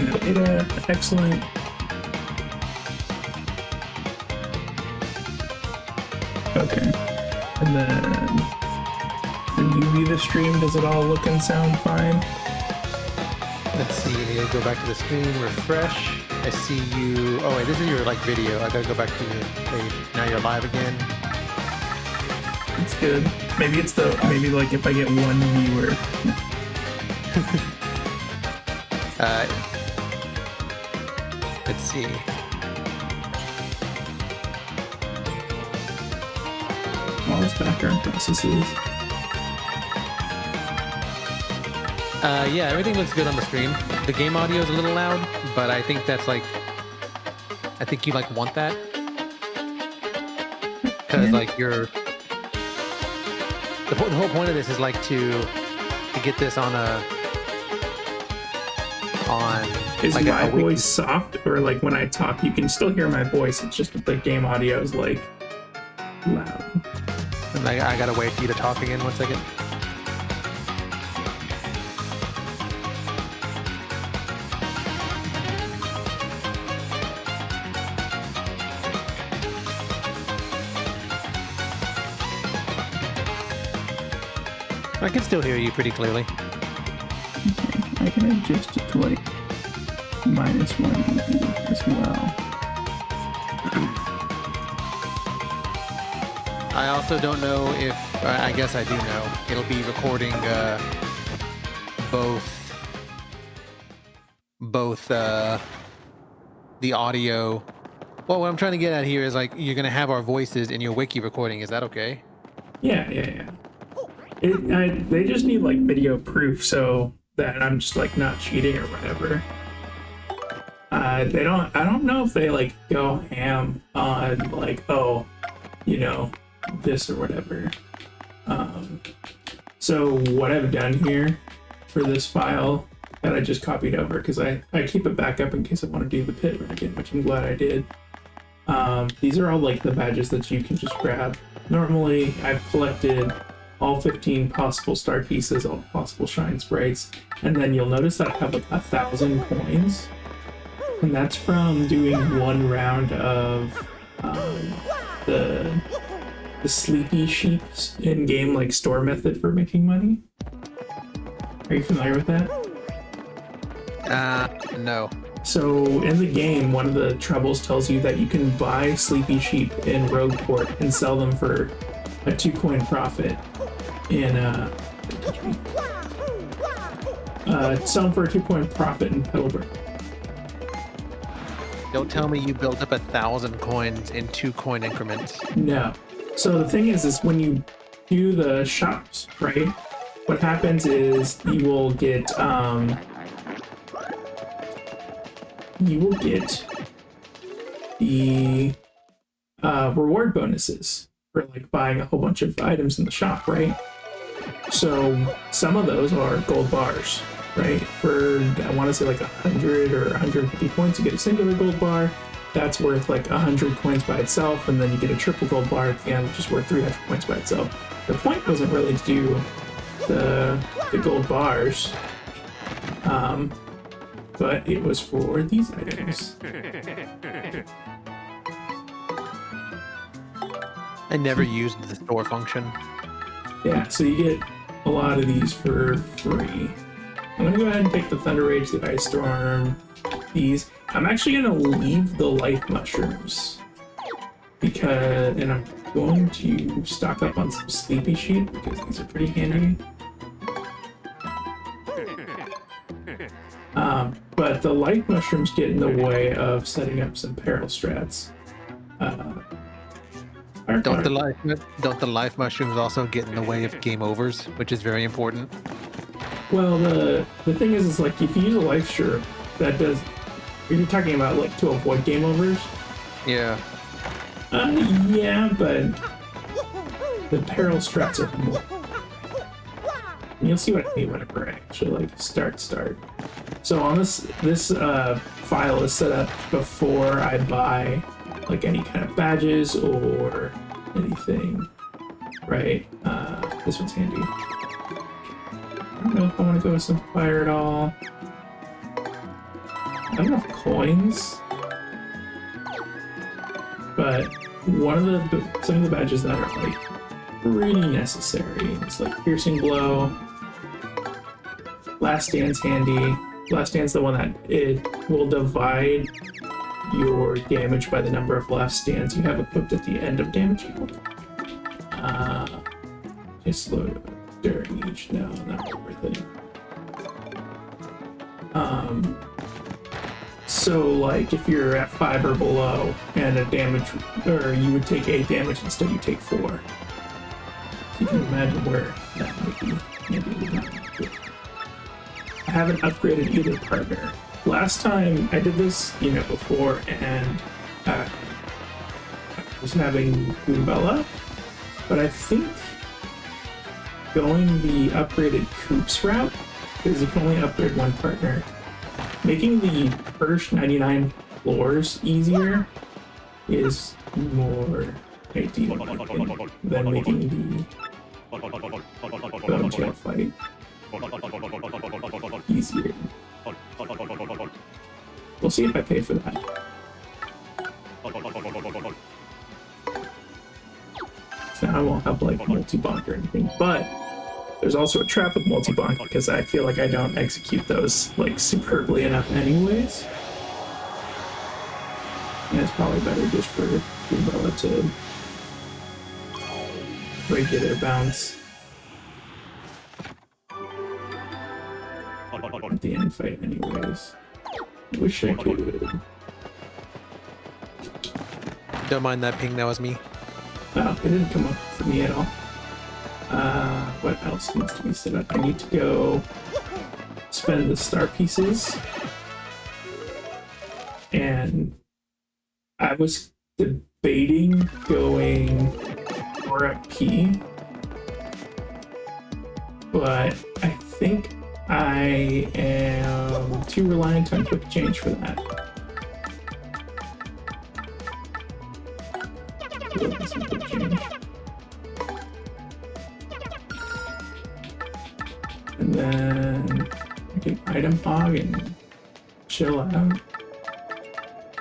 data, excellent. Okay. And then when you view the stream, does it all look and sound fine? Let's see, I need to go back to the screen, refresh. I see you. Oh wait, this is your like video. I gotta go back to your page. Now you're live again. It's good. Maybe it's maybe like if I get one viewer. Let's see. All this background processes. Yeah, everything looks good on the stream. The game audio is a little loud, but I think that's like, I think you like want that because like you're. The whole point of this is like to get this on Is like my voice soft, or like when I talk you can still hear my voice, it's just that the game audio is like loud. And I gotta wait for you to talk again 1 second. I can still hear you pretty clearly. Okay, I can adjust it to like -1 dB as well. I also don't know if, I guess I do know, it'll be recording both the audio. Well, what I'm trying to get at here is like, you're going to have our voices in your wiki recording. Is that okay? Yeah. They just need like video proof so that I'm just like not cheating or whatever. I don't know if they like go ham on like, oh, you know, this or whatever. So what I've done here for this file that I just copied over, because I keep it back up in case I want to do the pit run again, which I'm glad I did. These are all like the badges that you can just grab. Normally I've collected all 15 possible star pieces, all possible shine sprites, and then you'll notice that I have like 1,000 coins, and that's from doing one round of the sleepy sheep in-game like store method for making money. Are you familiar with that? No. So in the game, one of the troubles tells you that you can buy sleepy sheep in Rogueport and sell them for a 2-coin profit in sell them for a 2-coin profit in Petalburg. Don't tell me you built up 1,000 coins in 2-coin increments. No. So the thing is when you do the shops, right? What happens is you will get the reward bonuses for like buying a whole bunch of items in the shop, right? So some of those are gold bars, right? For I want to say like 100 or 150 points, you get a singular gold bar. That's worth like 100 coins by itself, and then you get a triple gold bar at the end, which is worth 300 points by itself. The point wasn't really to do the gold bars, but it was for these items. I never used the store function. Yeah, so you get a lot of these for free. I'm gonna go ahead and take the Thunder Rage, the Ice Storm, these. I'm actually gonna leave the life mushrooms and I'm going to stock up on some sleepy sheep because these are pretty handy. But the life mushrooms get in the way of setting up some peril strats. Don't the life mushrooms also get in the way of game overs, which is very important? Well, the thing is like if you use a life shroom, that does. You're talking about like to avoid game overs. Yeah. Yeah, but the peril strats are more. And you'll see what I mean whenever I actually like start. So on this file is set up before I buy like any kind of badges or anything, right? This one's handy. I don't know if I want to go with Simplifier at all. not enough coins, but some of the badges that are like pretty necessary. It's like piercing blow, last stand's handy. Last stand's the one that it will divide your damage by the number of last stands you have equipped at the end of damage yield. Just slow during each. No, not worth it. So like if you're at 5 or below and a damage, or you would take 8 damage, instead you take 4. You can imagine where that might be. Maybe it would not be good. I haven't upgraded either partner. Last time I did this, before, and I was having Goombella, but I think going the upgraded Coops route, because you can only upgrade one partner, making the first 99 floors easier is more ideal than making the bone tail fight easier. We'll see if I pay for that. So I won't have like multi-bonk or anything, but there's also a trap with multi-bonk because I feel like I don't execute those like superbly enough anyways. And it's probably better just for Umbrella to regular bounce at the end fight anyways. Wish I could. Don't mind that ping, that was me. Oh, it didn't come up for me at all. What else needs to be set up? I need to go spend the star pieces. And I was debating going more at P, but I think I am too reliant on quick change for that. Quick change. And then I can item hog and chill out.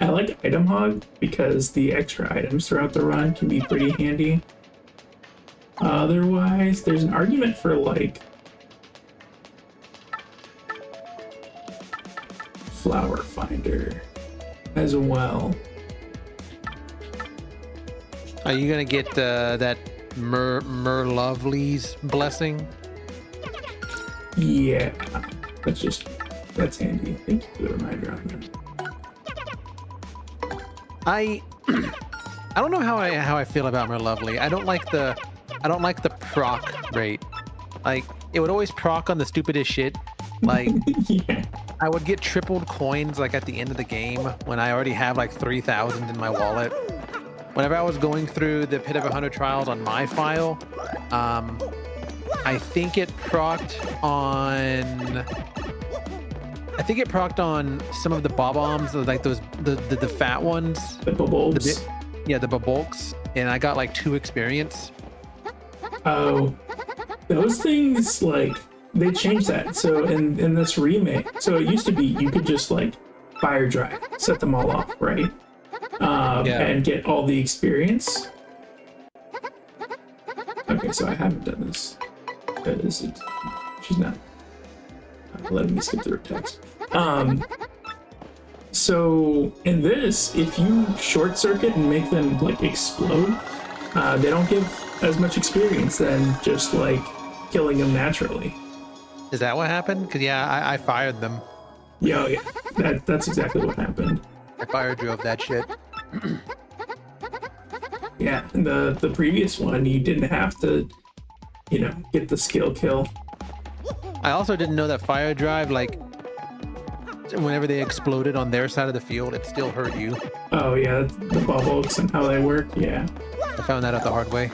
I like item hog because the extra items throughout the run can be pretty handy. Otherwise, there's an argument for like flower finder as well. Are you gonna get that Lovely's blessing? Yeah, that's handy. Thank you for the reminder on that. I don't know how I feel about Lovely. I don't like the proc rate. Like it would always proc on the stupidest shit. Like Yeah. I would get tripled coins like at the end of the game when I already have like 3,000 in my wallet. Whenever I was going through the Pit of 100 trials on my file, I think it procced on some of the bob-ombs, like those the fat ones. The bulbs. The babulks, and I got like 2 experience. Oh, those things, like, they changed that. So in this remake, so it used to be you could just like fire drive, set them all off, right? And get all the experience. Okay, so I haven't done this. She's not letting me skip through her text. So in this, if you short circuit and make them like explode, they don't give as much experience than just like killing them naturally. Is that what happened? Because I fired them. Yeah, that's exactly what happened. I fire drove that shit. Yeah, and the previous one, you didn't have to, get the skill kill. I also didn't know that fire drive, like, whenever they exploded on their side of the field, it still hurt you. Oh yeah, the bubbles and how they work. Yeah. I found that out the hard way.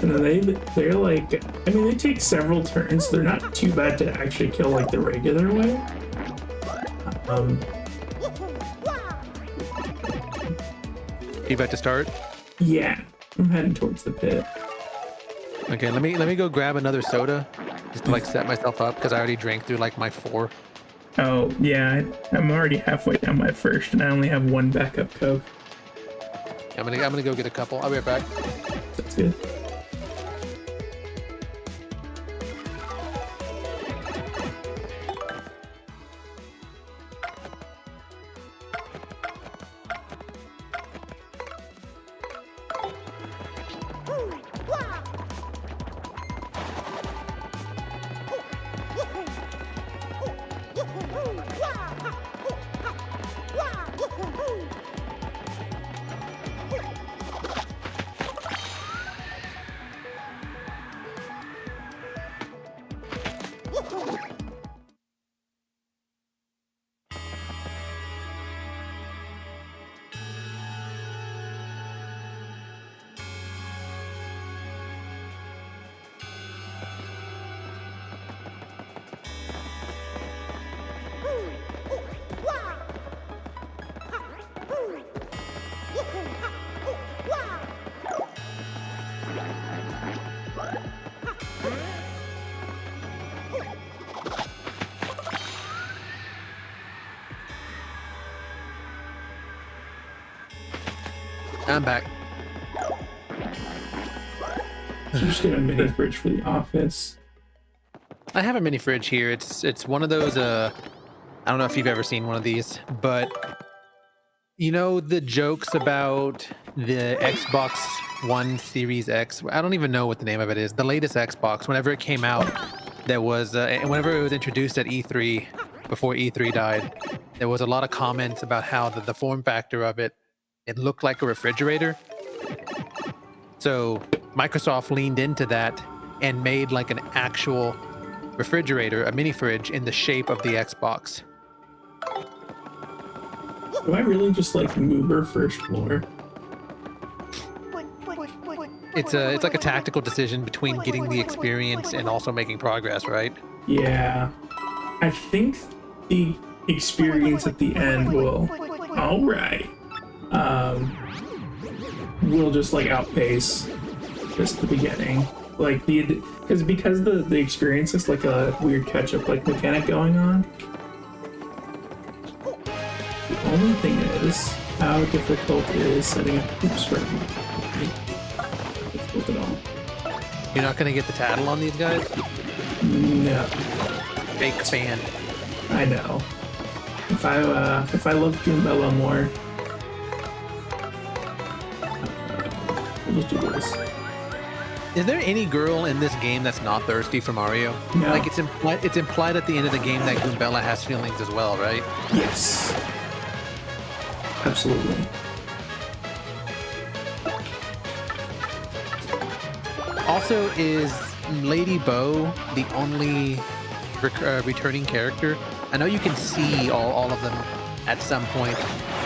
And then they're like, I mean, they take several turns. They're not too bad to actually kill like the regular way. You about to start? Yeah, I'm heading towards the pit. Okay, let me go grab another soda just to like set myself up because I already drank through like my 4. Oh, yeah, I'm already halfway down my first, and I only have one backup Coke. I'm gonna go get a couple. I'll be right back. That's good. I'm back. So just get a mini fridge for the office. I have a mini fridge here. It's one of those. I don't know if you've ever seen one of these, but you know the jokes about the Xbox One Series X. I don't even know what the name of it is. The latest Xbox. Whenever it came out, there was whenever it was introduced at E3, before E3 died, there was a lot of comments about how the form factor of it looked like a refrigerator. So Microsoft leaned into that and made like an actual refrigerator, a mini fridge in the shape of the Xbox. Do I really just like move her first floor? It's like a tactical decision between getting the experience and also making progress, right? Yeah. I think the experience at the end will, alright, will just like outpace just the beginning. Like because the experience is like a weird catch-up like mechanic going on. The only thing is how difficult it is setting up hoops for me. Difficult at all. You're not gonna get the tattle on these guys? No. Fake fan. I know. If I love Goombella more, we'll just do this. Is there any girl in this game that's not thirsty for Mario? No. Like it's implied at the end of the game that Goombella has feelings as well, right? Yes. Absolutely. Also, is Lady Bo the only returning character? I know you can see all of them at some point.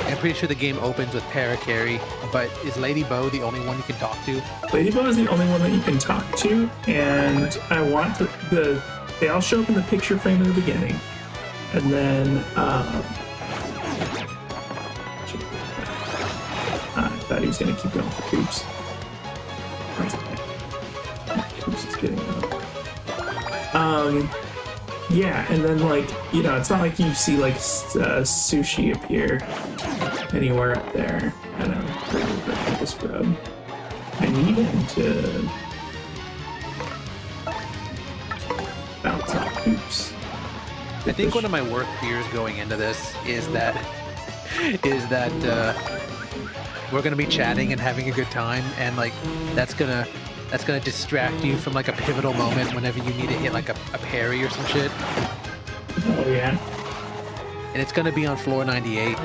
I'm pretty sure the game opens with Parakarry, but is Lady Bo the only one you can talk to? Lady Bo is the only one that you can talk to, and I want they all show up in the picture frame in the beginning, and then I thought he was gonna keep going for Coops. That's okay. Coops is getting up. Yeah, and then like, you know, it's not like you see like sushi appear anywhere up there. I don't know, this road. I need him to bounce off Coops. I think one of my worst fears going into this is that we're gonna be chatting and having a good time, and like that's gonna distract you from like a pivotal moment whenever you need to hit like a parry or some shit. Oh yeah. And it's gonna be on floor 98.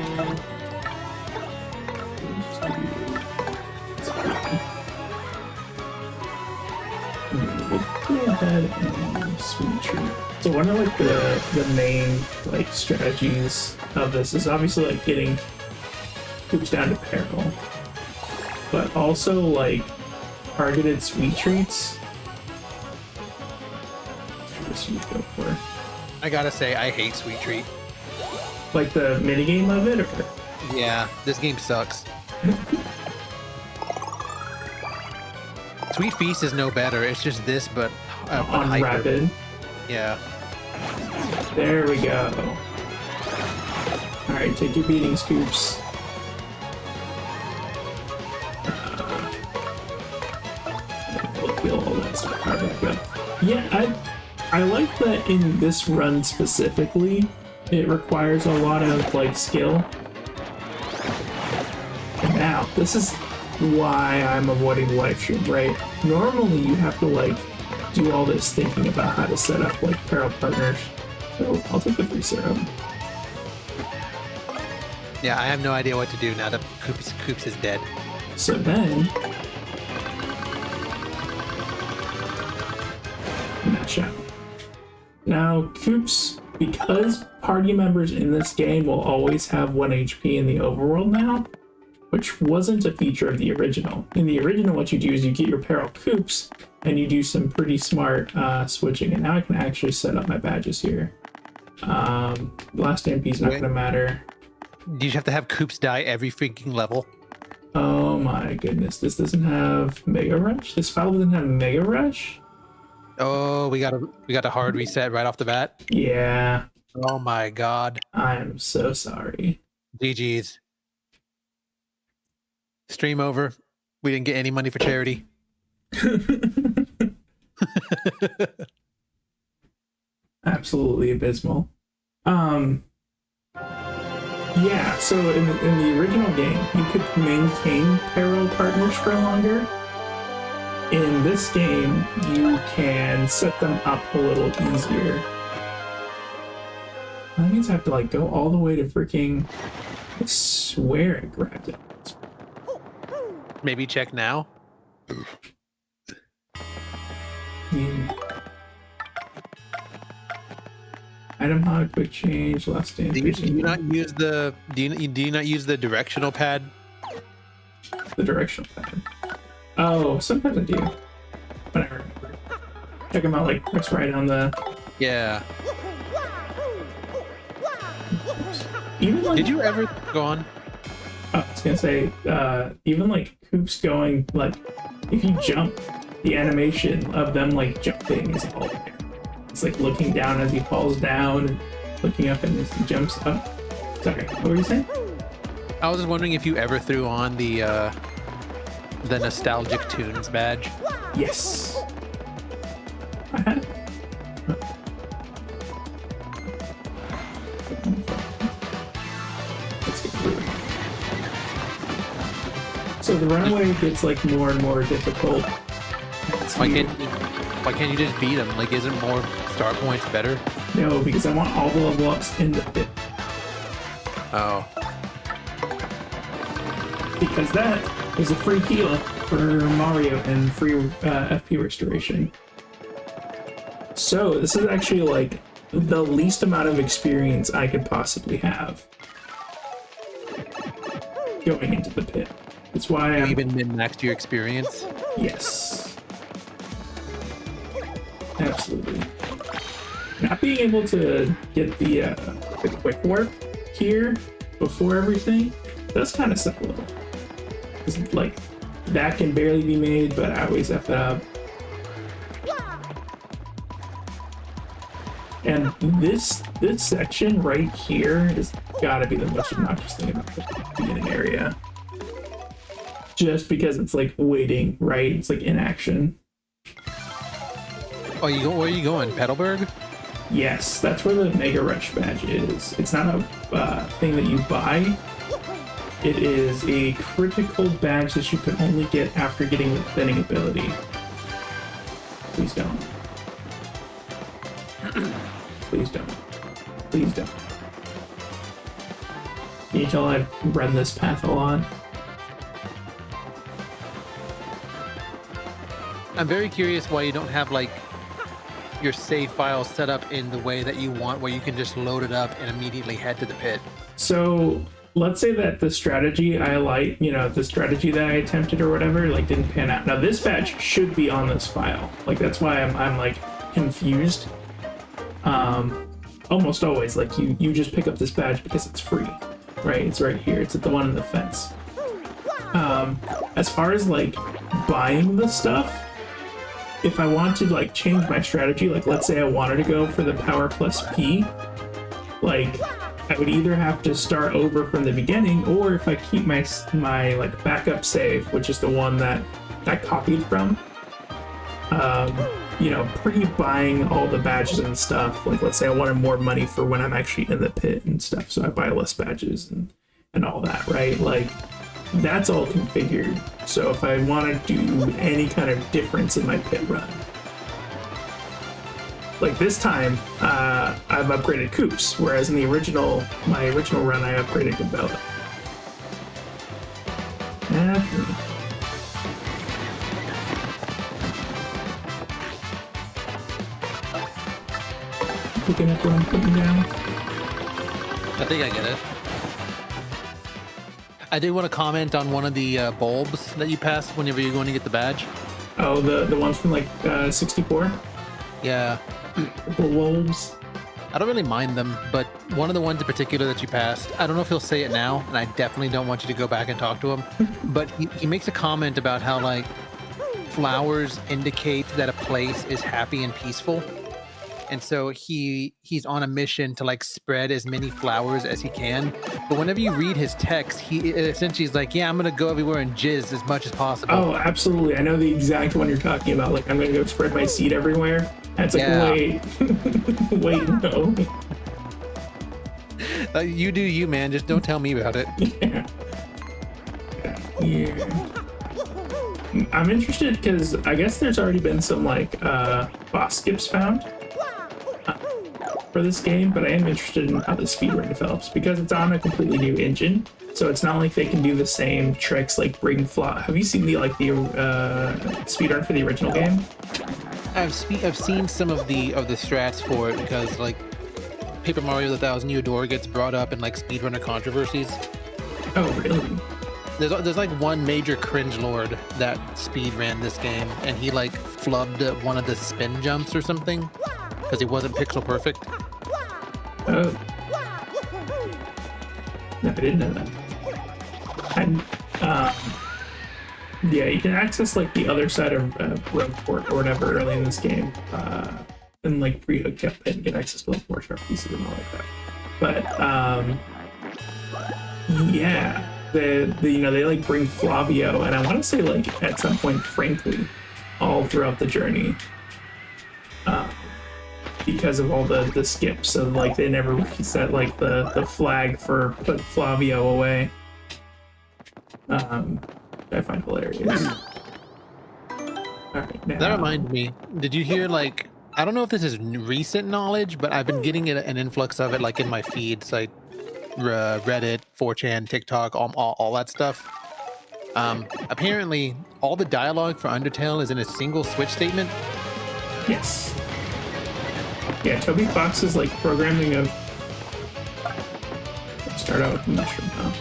Go ahead and sweet treat. So one of like the main like strategies of this is obviously like getting Coops down to peril, but also like targeted sweet treats. What you go for? I gotta say, I hate Sweet Treat. Like the minigame of it, or? Yeah, this game sucks. Sweet Feast is no better. It's just this, but On hyper. rapid. Yeah. There we go. All right, take your beating, Scoops. We'll heal all that stuff. Power back up. Yeah, I like that in this run specifically, it requires a lot of like skill. And now, this is why I'm avoiding live stream, right? Normally you have to like do all this thinking about how to set up like peril partners. So I'll take the free serum. Yeah, I have no idea what to do now that Coops is dead. So then, match out. Now, Coops, because party members in this game will always have 1 HP in the overworld now, which wasn't a feature of the original. In the original, what you do is you get your peril Coops, and you do some pretty smart switching. And now I can actually set up my badges here. Last MP is not going to matter. Do you have to have Coops die every freaking level? Oh my goodness, this doesn't have Mega Rush? This file doesn't have Mega Rush? Oh, we got a hard reset right off the bat? Yeah. Oh my god. I'm so sorry. GG's. Stream over. We didn't get any money for charity. Absolutely abysmal. Yeah, so in the original game, you could maintain peril partners for longer. In this game, you can set them up a little easier. That means I have to like go all the way to freaking... I swear I grabbed it. Maybe check now. Item hog, quick change, last stand. Do you not use the directional pad? The directional pad. Oh, sometimes I do. When I remember. Check them out, like press right on the. Yeah. Even like. Did you ever go on? I was gonna say, even like Coops going, like, if you jump, the animation of them like jumping is all there. It's like looking down as he falls down, and looking up and as he jumps up. Sorry, what were you saying? I was just wondering if you ever threw on the nostalgic tunes badge. Yes. I had. Let's get through it. So the runaway gets like more and more difficult. Why can't you just beat him? Like, isn't more star points better? No, because I want all the level ups in the pit. Oh. Because that is a free heal for Mario and free FP restoration. So this is actually like the least amount of experience I could possibly have going into the pit. That's why I'm... Even min-maxed your experience? Yes. Absolutely. Not being able to get the quick warp here before everything does kind of suck a little. It's like, that can barely be made, but I always F it up. And this section right here has gotta be the most obnoxious thing about the beginning area. Just because it's like waiting, right? It's like inaction. Oh, where are you going? Petalburg? Yes, that's where the Mega Rush badge is. It's not a thing that you buy. It is a critical badge that you can only get after getting the thinning ability. Please don't. Please don't. Please don't. Can you tell I've run this path a lot? I'm very curious why you don't have like your save file set up in the way that you want, where you can just load it up and immediately head to the pit. So let's say that the strategy I like, the strategy that I attempted or whatever, like didn't pan out. Now this badge should be on this file. Like that's why I'm like confused. Almost always, like you just pick up this badge because it's free, right? It's right here. It's at the one in the fence. As far as like buying the stuff, if I want to like change my strategy, like let's say I wanted to go for the power plus P, like I would either have to start over from the beginning, or if I keep my like backup save, which is the one that I copied from, you know, pre-buying all the badges and stuff. Like, let's say I wanted more money for when I'm actually in the pit and stuff, so I buy less badges and all that, right? Like, that's all configured. So if I want to do any kind of difference in my pit run, like this time, I've upgraded Coops, whereas in the my original run, I upgraded Gabella. Picking up what I'm putting down. I think I get it. I did want to comment on one of the bulbs that you passed whenever you're going to get the badge. Oh, the ones from like 64? Yeah. The bulbs. I don't really mind them, but one of the ones in particular that you passed, I don't know if he'll say it now, and I definitely don't want you to go back and talk to him, but he makes a comment about how, like, flowers indicate that a place is happy and peaceful. And so he's on a mission to like spread as many flowers as he can. But whenever you read his text, he essentially is like, yeah, I'm gonna go everywhere and jizz as much as possible. Oh, absolutely. I know the exact one you're talking about. Like, I'm gonna go spread my seed everywhere. That's like, Yeah. wait, no. You do you, man. Just don't tell me about it. Yeah. I'm interested because I guess there's already been some like boss skips found for this game, but I am interested in how the speedrun develops because it's on a completely new engine. So it's not like they can do the same tricks like bring Have you seen the speedrun for the original game? I've seen some of the strats for it because like Paper Mario: The Thousand Year Door gets brought up in like speedrunner controversies. Oh, really? There's like one major cringe lord that speed ran this game, and he like flubbed one of the spin jumps or something because he wasn't pixel perfect. Oh. No, I didn't know that. And yeah, you can access like the other side of Rogueport or whatever early in this game, and like pre-Hooktail Pit and get access to like more sharp pieces and all like that. But yeah, they like bring Flavio, and I want to say like at some point Frankly, all throughout the journey, because of all the skips. So like they never reset like the flag for put Flavio away. I find hilarious. Alright, now. That reminds me, did you hear like, I don't know if this is recent knowledge, but I've been getting an influx of it like in my feeds, like Reddit, 4chan, TikTok, all that stuff. Apparently all the dialogue for Undertale is in a single switch statement. Yes. Yeah, Toby Fox's like programming of start out with the mushroom, huh?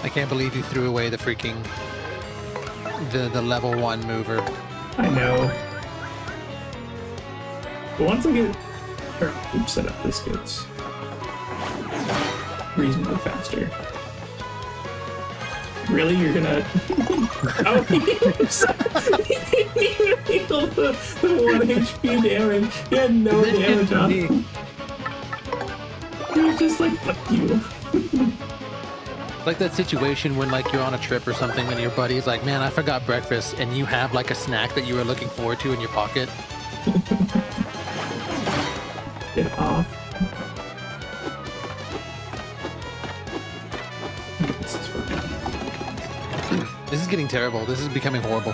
I can't believe you threw away the freaking the level 1 mover. I know. But once I get oops set up, this gets reasonably faster. Really? You're gonna oh, he didn't even heal the 1 HP damage. He had no damage on him. He was just like, fuck you. Like that situation when like you're on a trip or something and your buddy's like, man, I forgot breakfast, and you have like a snack that you were looking forward to in your pocket. Get off. This is getting terrible. This is becoming horrible.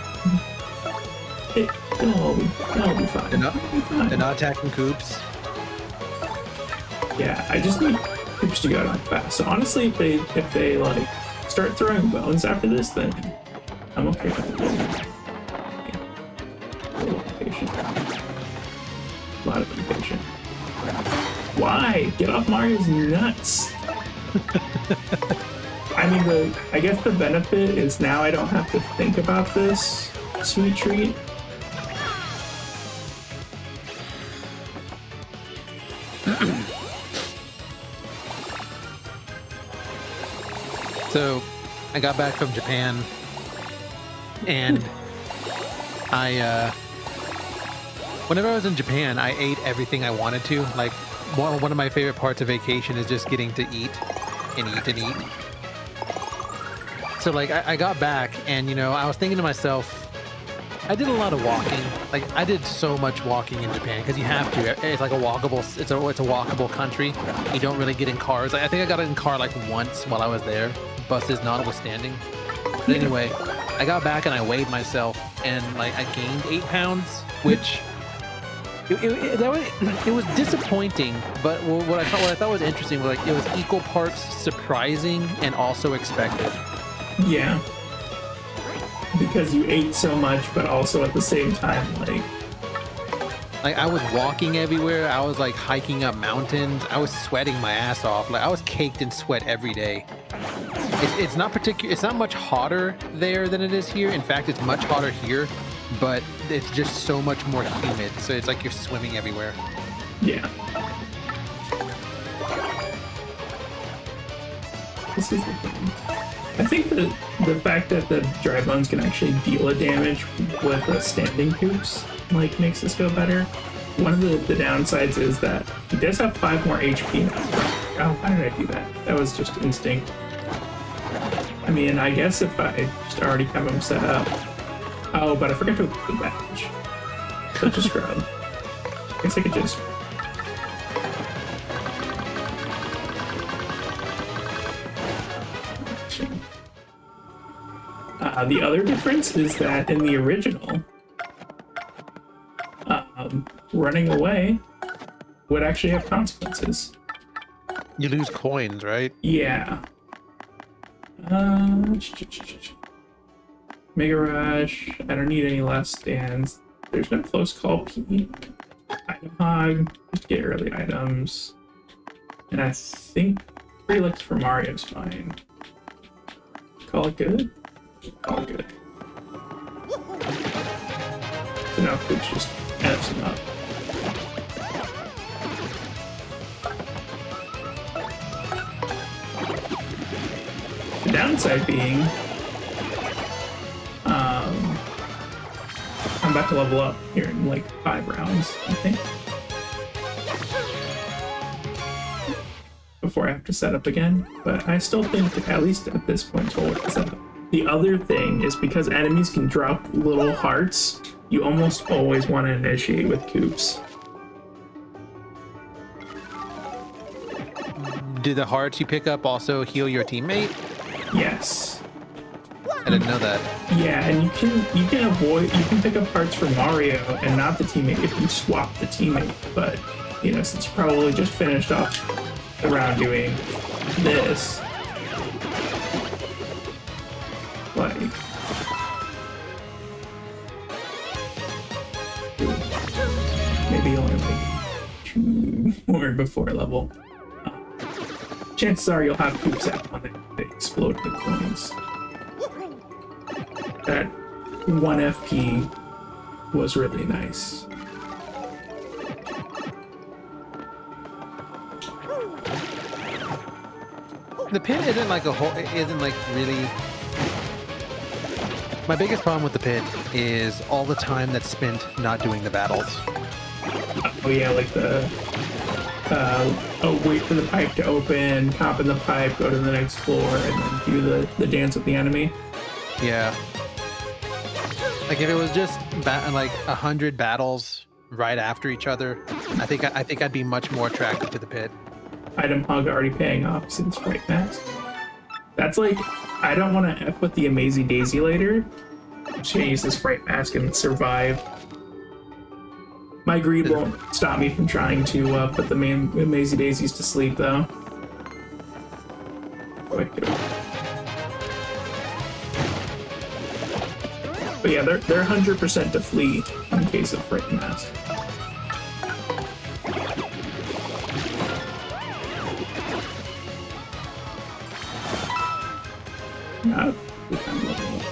It'll be fine. They're not attacking Coops. Yeah, I just need Coops to go down fast. So honestly, if they like start throwing bones after this, then I'm okay with it. Yeah. A little impatient. A lot of impatient. Why? Get off Mario's nuts. I mean, I guess the benefit is now I don't have to think about this sweet treat. So, I got back from Japan, and I Whenever I was in Japan, I ate everything I wanted to. Like one of my favorite parts of vacation is just getting to eat and eat and eat. So like I got back and I was thinking to myself, I did a lot of walking. Like I did so much walking in Japan because you have to. It's like a walkable. It's a walkable country. You don't really get in cars. I think I got in a car like once while I was there. Buses notwithstanding. But anyway, I got back and I weighed myself and like I gained 8 pounds, which it was disappointing. But what I thought was interesting was like it was equal parts surprising and also expected. Yeah. Because you ate so much, but also at the same time, like I was walking everywhere. I was like hiking up mountains. I was sweating my ass off. Like I was caked in sweat every day. It's not particular. It's not much hotter there than it is here. In fact, it's much hotter here, but it's just so much more humid. So it's like you're swimming everywhere. Yeah. This is the thing. I think the fact that the dry bones can actually deal a damage with the standing coops like makes this go better. One of the downsides is that he does have 5 more HP now. Oh, why did I do that? That was just instinct. I mean, I guess if I just already have him set up. Oh, but I forgot to equip the badge. Such a scrub. I guess I could just. The other difference is that in the original, running away would actually have consequences. You lose coins, right? Yeah. Mega Rush. I don't need any last stands. There's no close call P. Item Hog. Just get early items. And I think 3 licks for Mario's fine. Call it good? Call it good. So now Coops just F's him up. The downside being, I'm about to level up here in like 5 rounds, I think. Before I have to set up again, but I still think, at least at this point, to hold set up. The other thing is because enemies can drop little hearts, you almost always want to initiate with Coops. Do the hearts you pick up also heal your teammate? Yes. I didn't know that. Yeah, and you can pick up hearts for Mario and not the teammate if you swap the teammate. But since you probably just finished off the round doing this, like, maybe only like 2 more before level. Chances are you'll have Coops out when they explode the coins. That 1 FP was really nice. The pit isn't like really. My biggest problem with the pit is all the time that's spent not doing the battles. Oh yeah, like wait for the pipe to open, hop in the pipe, go to the next floor, and then do the dance with the enemy. Yeah. Like if it was just like 100 battles right after each other, I think I'd be much more attracted to the pit. Item Hog already paying off since Fright Mask. That's like, I don't want to F with the Amazy Daisy later. I'm just gonna use this Fright Mask and survive. My greed won't stop me from trying to put the main Amazy Daisies to sleep, though. But yeah, they're 100% to flee in case of Fright Mask. Yeah, we kind of level up.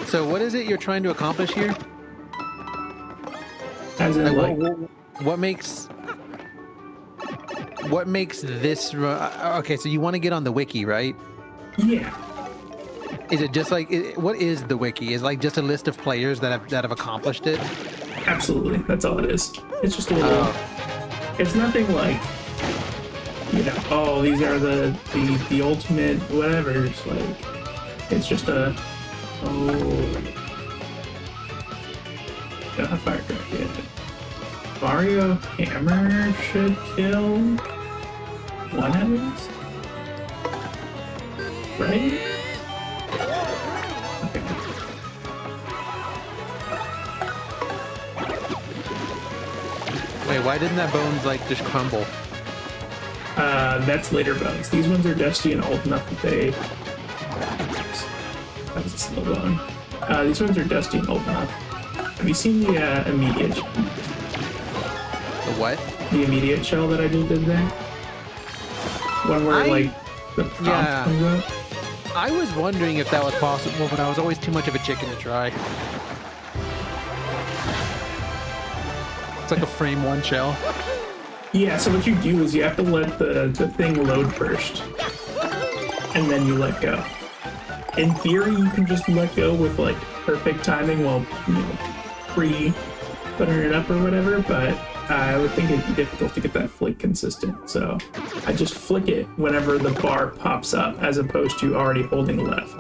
So what is it you're trying to accomplish here? As in, like, what makes this okay? So you want to get on the wiki, right? Yeah. Is it just like what is the wiki? Is it like just a list of players that have accomplished it? Absolutely, that's all it is. It's just a little. It's nothing like, oh, these are the ultimate whatever. It's like, it's just a firecracker. Yeah. Mario Hammer should kill one at least, right? Okay. Wait, why didn't that bones like just crumble? That's later bones. These ones are dusty and old enough that they. That was a slow bone. These ones are dusty and old enough. Have you seen the immediate? The what? The immediate shell that I just did there. One where like the prompt comes up. I was wondering if that was possible, but I was always too much of a chicken to try. It's like a frame one shell. Yeah, so what you do is you have to let the thing load first, and then you let go. In theory, you can just let go with like perfect timing while pre-putting it up or whatever, but I would think it'd be difficult to get that flick consistent. So I just flick it whenever the bar pops up, as opposed to already holding left.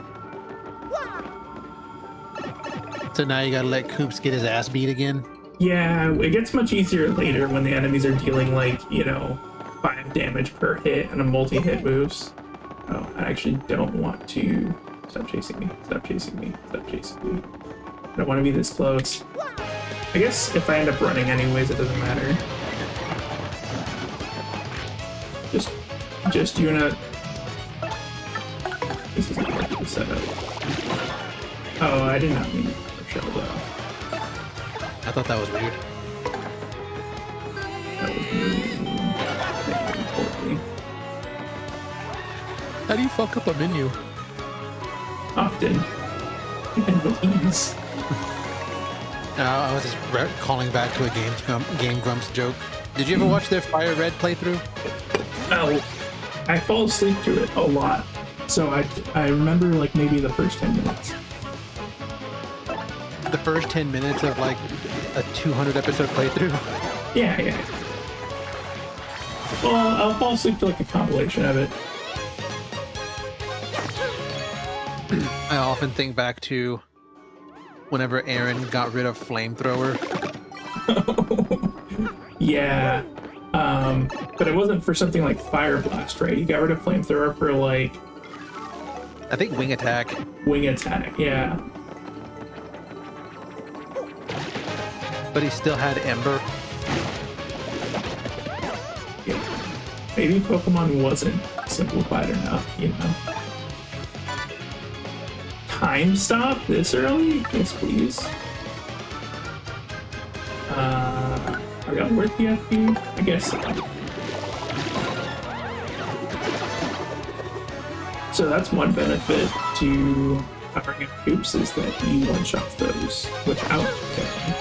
So now you gotta let Koops get his ass beat again? Yeah, it gets much easier later when the enemies are dealing like, 5 damage per hit and a multi-hit moves. Oh, I actually don't want to... Stop chasing me. Stop chasing me. Stop chasing me. I don't want to be this close. I guess if I end up running anyways, it doesn't matter. Just you and This isn't like the setup. Oh, I did not mean to shell though. I thought that was weird. That was really How do you fuck up a menu? often. And with ease. I was just calling back to a Game Grumps joke. Did you ever watch their Fire Red playthrough? Oh, I fall asleep to it a lot. So I remember like maybe the first 10 minutes. The first 10 minutes of like a 200 episode playthrough? Yeah. Well, I'll fall asleep to like a compilation of it. I often think back to whenever Aaron got rid of Flamethrower. Yeah. But it wasn't for something like Fire Blast, right? He got rid of Flamethrower for like... I think Wing Attack. Wing Attack, yeah. But he still had Ember. Yeah. Maybe Pokemon wasn't simplified enough, Time stop this early? Yes, please. Are we all worth the FP? I guess so. So that's one benefit to powering up Koops is that he one-shots those without killing.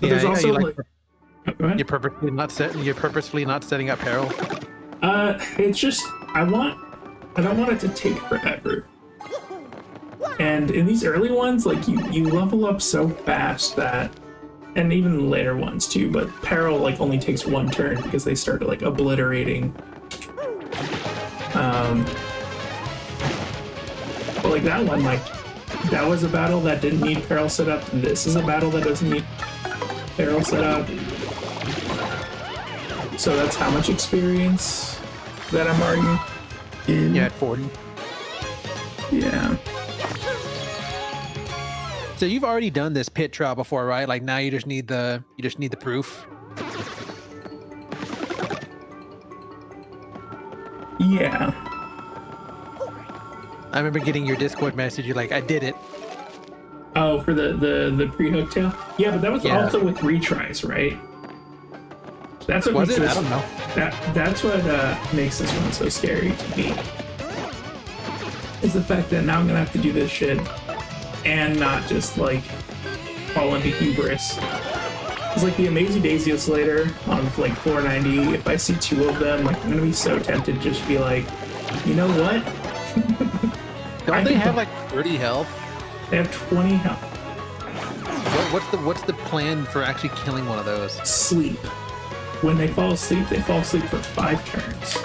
But there's also like you're purposefully not setting up peril. It's just I don't want it to take forever. And in these early ones, like you level up so fast that, and even later ones too, but peril like only takes one turn because they start like obliterating. But like that one, like that was a battle that didn't need peril setup. This is a battle that doesn't need peril setup. So that's how much experience that I'm already in. Yeah, at 40. Yeah. So you've already done this pit trial before, right? Like now you just need the proof. Yeah. I remember getting your Discord message. You're like, I did it. Oh, for the pre-Hooktail? Yeah, but that was also with retries, right? That's what was makes it? This, I don't know. That's what makes this one so scary to me. Is the fact that now I'm gonna have to do this shit and not just like fall into hubris. It's like the Amazing Daisy Oscillator on like 490. If I see 2 of them, like I'm gonna be so tempted to just be like, you know what? Don't they have like 30 health? They have 20 health. What's the plan for actually killing one of those? Sleep. When they fall asleep for 5 turns.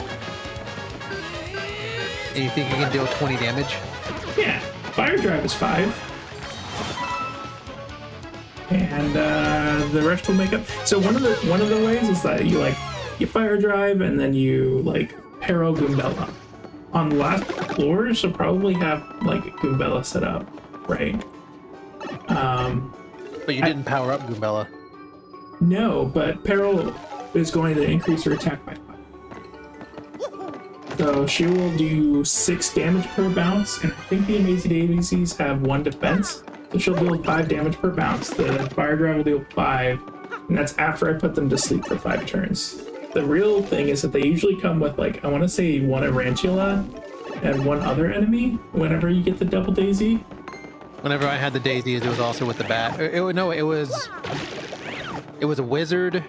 And you think you can deal 20 damage? Yeah. Fire drive is 5. And the rest will make up. So one of the ways is that you fire drive and then you like Pero Goombella. On the last floors, you'll probably have like Goombella set up, right? But you didn't power up Goombella. No, but Pero is going to increase her attack by 5. So she will do 6 damage per bounce, and I think the Amazing Daisies have 1 defense. So she'll deal 5 damage per bounce. The Fire Drive will deal 5, and that's after I put them to sleep for 5 turns. The real thing is that they usually come with, like, I want to say 1 Arantula and 1 other enemy whenever you get the Double Daisy. Whenever I had the daisies, it was also with the bat. It was a wizard.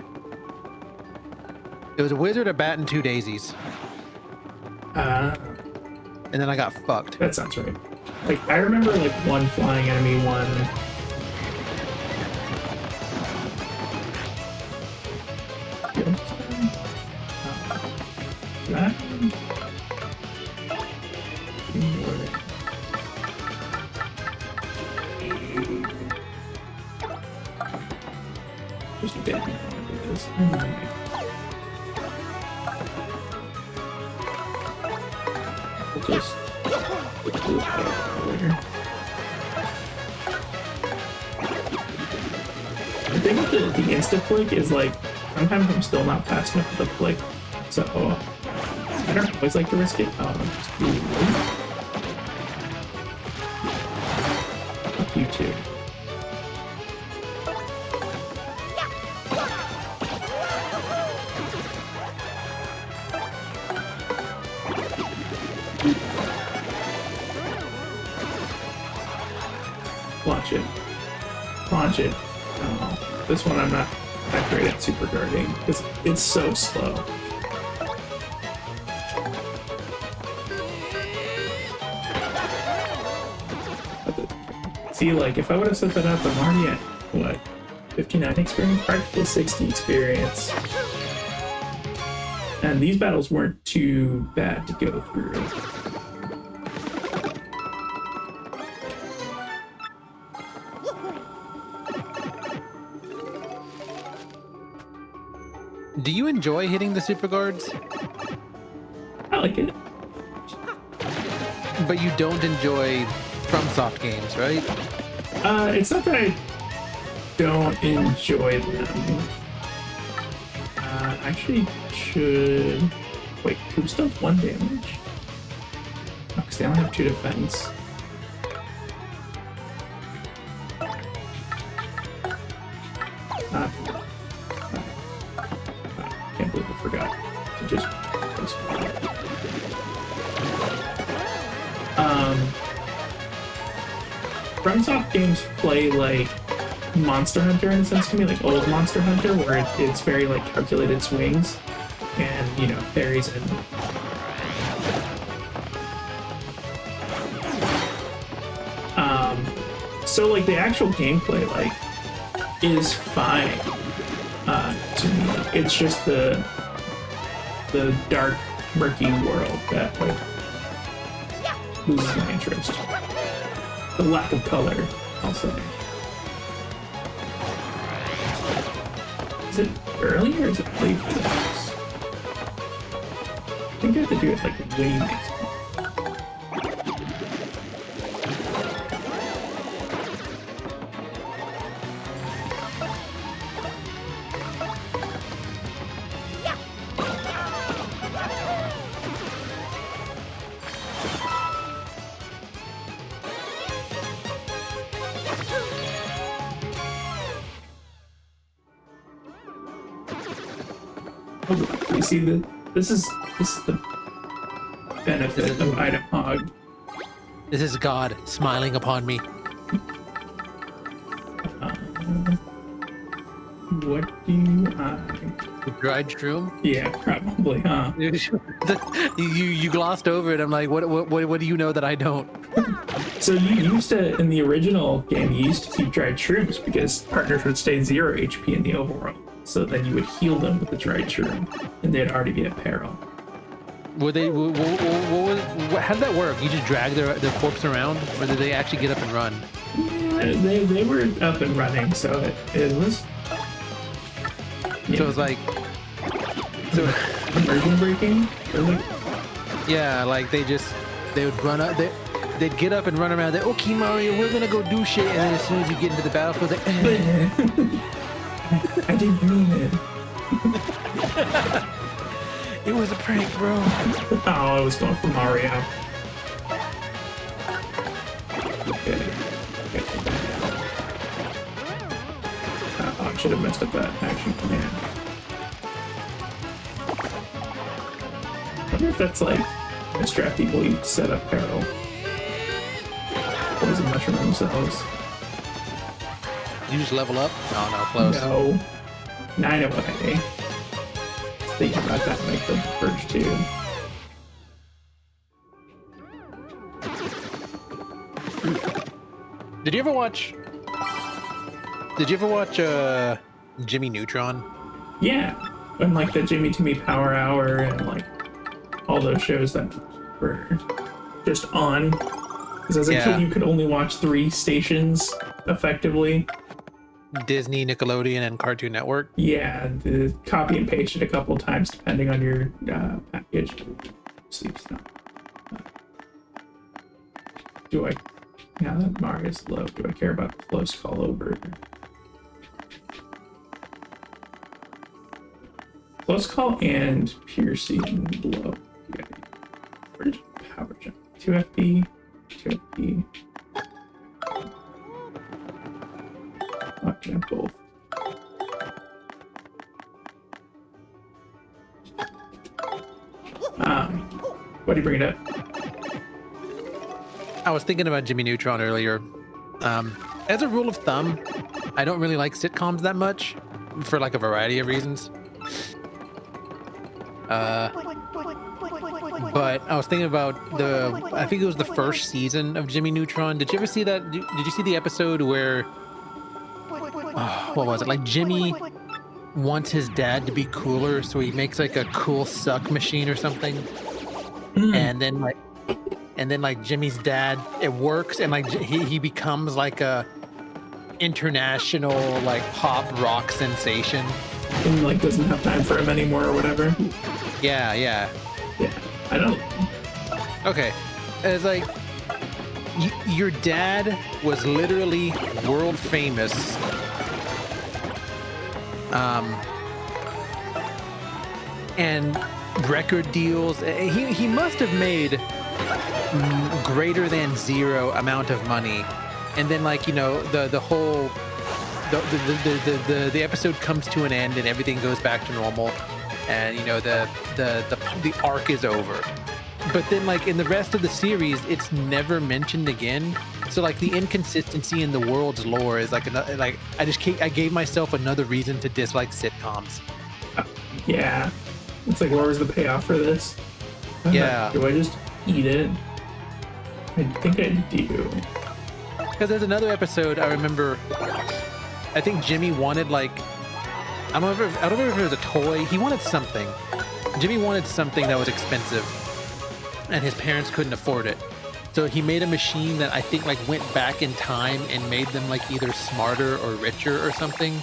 It was a wizard, a bat, and 2 daisies. And then I got fucked. That sounds right. Like, I remember, like, 1 flying enemy, 1... That? Just a bit more of this. We'll just put the blue out there. The thing with the insta flick is like sometimes I'm still not fast enough with the flick, so I don't always like to risk it. Fuck you too. Launch it. Launch it. Oh, this one I'm not that great at super guarding because it's so slow. See, like, if I would have set that up, I'm already at, what, 59 experience? Practically 60 experience. And these battles weren't too bad to go through. Do you enjoy hitting the super guards? I like it. But you don't enjoy FromSoft games, right? It's not that I don't enjoy them. Actually should... Wait, Coops does 1 damage? Oh, because they only have 2 defense. Can't believe I forgot to just press FromSoft games play like Monster Hunter in a sense to me, like old Monster Hunter, where it's very like calculated swings and, you know, parries and so like the actual gameplay like is fine to me. It's just the dark, murky world that like loses my interest. The lack of color, I'll say. Is it early or is it late for this? I think I have to do it like way next time. You see this is the benefit of item hog. This is God smiling upon me. What do I The dried shroom? Yeah, probably, huh? You glossed over it. I'm like, what do you know that I don't? So you used to, in the original game, you used to keep dried shrooms because partners would stay 0 HP in the overworld. So then you would heal them with the dried shroom, and they'd already be at peril. Were they? How did that work? You just drag their corpse around, or did they actually get up and run? Yeah, they were up and running, so it was. Yeah. So it was like, immersion breaking. Really? Yeah, like they would run up. They'd get up and run around. They, okay, Mario, we're gonna go do shit. And then as soon as you get into the battlefield, I didn't mean it. It was a prank, bro. Oh, I was going for Mario. Okay. Oh, I should have messed up that action command. I wonder if that's like strap people you set up peril. Poison mushroom themselves. You just level up? Oh no, close. No. 9 away. Thinking about that like the first two. Did you ever watch Jimmy Neutron? Yeah. And like the Jimmy Timmy Power Hour and like all those shows that were just on. Because as a kid you could only watch 3 stations effectively. Disney, Nickelodeon, and Cartoon Network. Yeah, the copy and paste it a couple times depending on your package. Sleep stuff. Do I? Now that Mario's low, do I care about close call over? Close call and piercing blow. Okay. Where's power jump? 2 FP, 2 FP. Jump both. Why do you bring it up? I was thinking about Jimmy Neutron earlier. As a rule of thumb, I don't really like sitcoms that much for like a variety of reasons. But I was thinking about I think it was the first season of Jimmy Neutron. Did you ever see that? Did you see the episode where, what was it? Like Jimmy wants his dad to be cooler, so he makes like a cool suck machine or something. And then like Jimmy's dad, it works, and like he becomes like a international like pop rock sensation. And like doesn't have time for him anymore or whatever. Yeah. I don't. Okay, it's like your dad was literally world famous. And record deals. He must have made greater than 0 amount of money, and then like the whole the episode comes to an end and everything goes back to normal, and the arc is over. But then like in the rest of the series, it's never mentioned again. So like the inconsistency in the world's lore is like another, like I gave myself another reason to dislike sitcoms. Yeah, it's like, where was the payoff for this? Yeah. Do I just eat it? I think I do. Because there's another episode I remember. I think Jimmy wanted like, I don't remember if it was a toy. He wanted something. Jimmy wanted something that was expensive, and his parents couldn't afford it. So he made a machine that I think like went back in time and made them like either smarter or richer or something.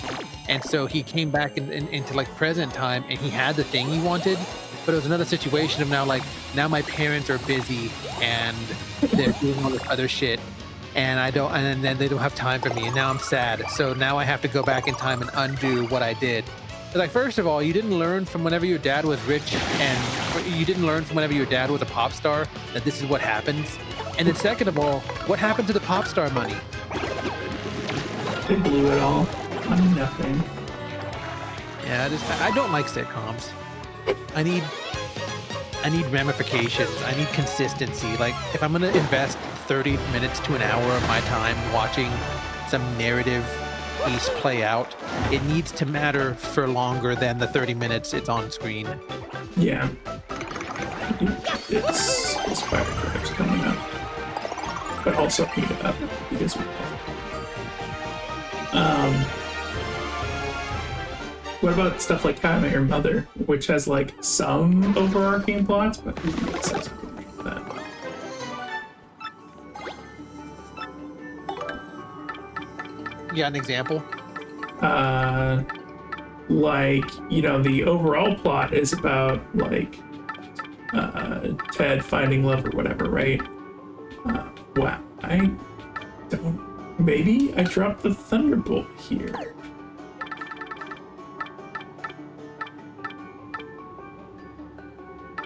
And so he came back into like present time, and he had the thing he wanted, but it was another situation of now my parents are busy and they're doing all this other shit, and then they don't have time for me, and now I'm sad. So now I have to go back in time and undo what I did. Like, first of all, you didn't learn from whenever your dad was rich, and you didn't learn from whenever your dad was a pop star that this is what happens. And then second of all, what happened to the pop star money? They blew it all on nothing. Yeah, I don't like sitcoms. I need ramifications. I need consistency. Like, if I'm gonna invest 30 minutes to an hour of my time watching some narrative piece play out, it needs to matter for longer than the 30 minutes it's on screen. Yeah. It's fire drives coming up. But also heat it up because what about stuff like How I Met Your Mother, which has like some overarching plots, but it makes sense for that. Yeah, an example. Like, you know, the overall plot is about like Ted finding love or whatever, right? Wow, I don't. Maybe I dropped the Thunderbolt here.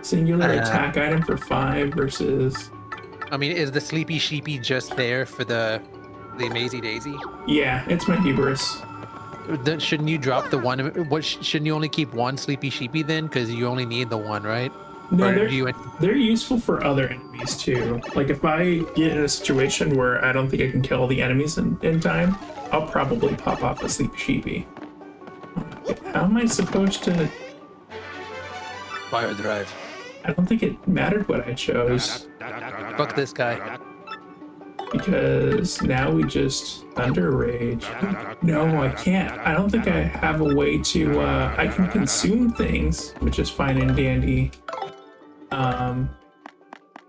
Singular attack item for 5 versus. I mean, is the Sleepy Sheepy just there for the Mazy Daisy? Yeah, it's my hubris. Then shouldn't you drop the one? What shouldn't you only keep one Sleepy Sheepy then? Because you only need the one, right? No, they're useful for other enemies too. Like if I get in a situation where I don't think I can kill all the enemies in time, I'll probably pop off a Sleepy Sheepy. How am I supposed to? Fire drive. I don't think it mattered what I chose. Fuck this guy. Because now we just Thunder Rage. No, I can't. I don't think I have a way to, I can consume things, which is fine and dandy.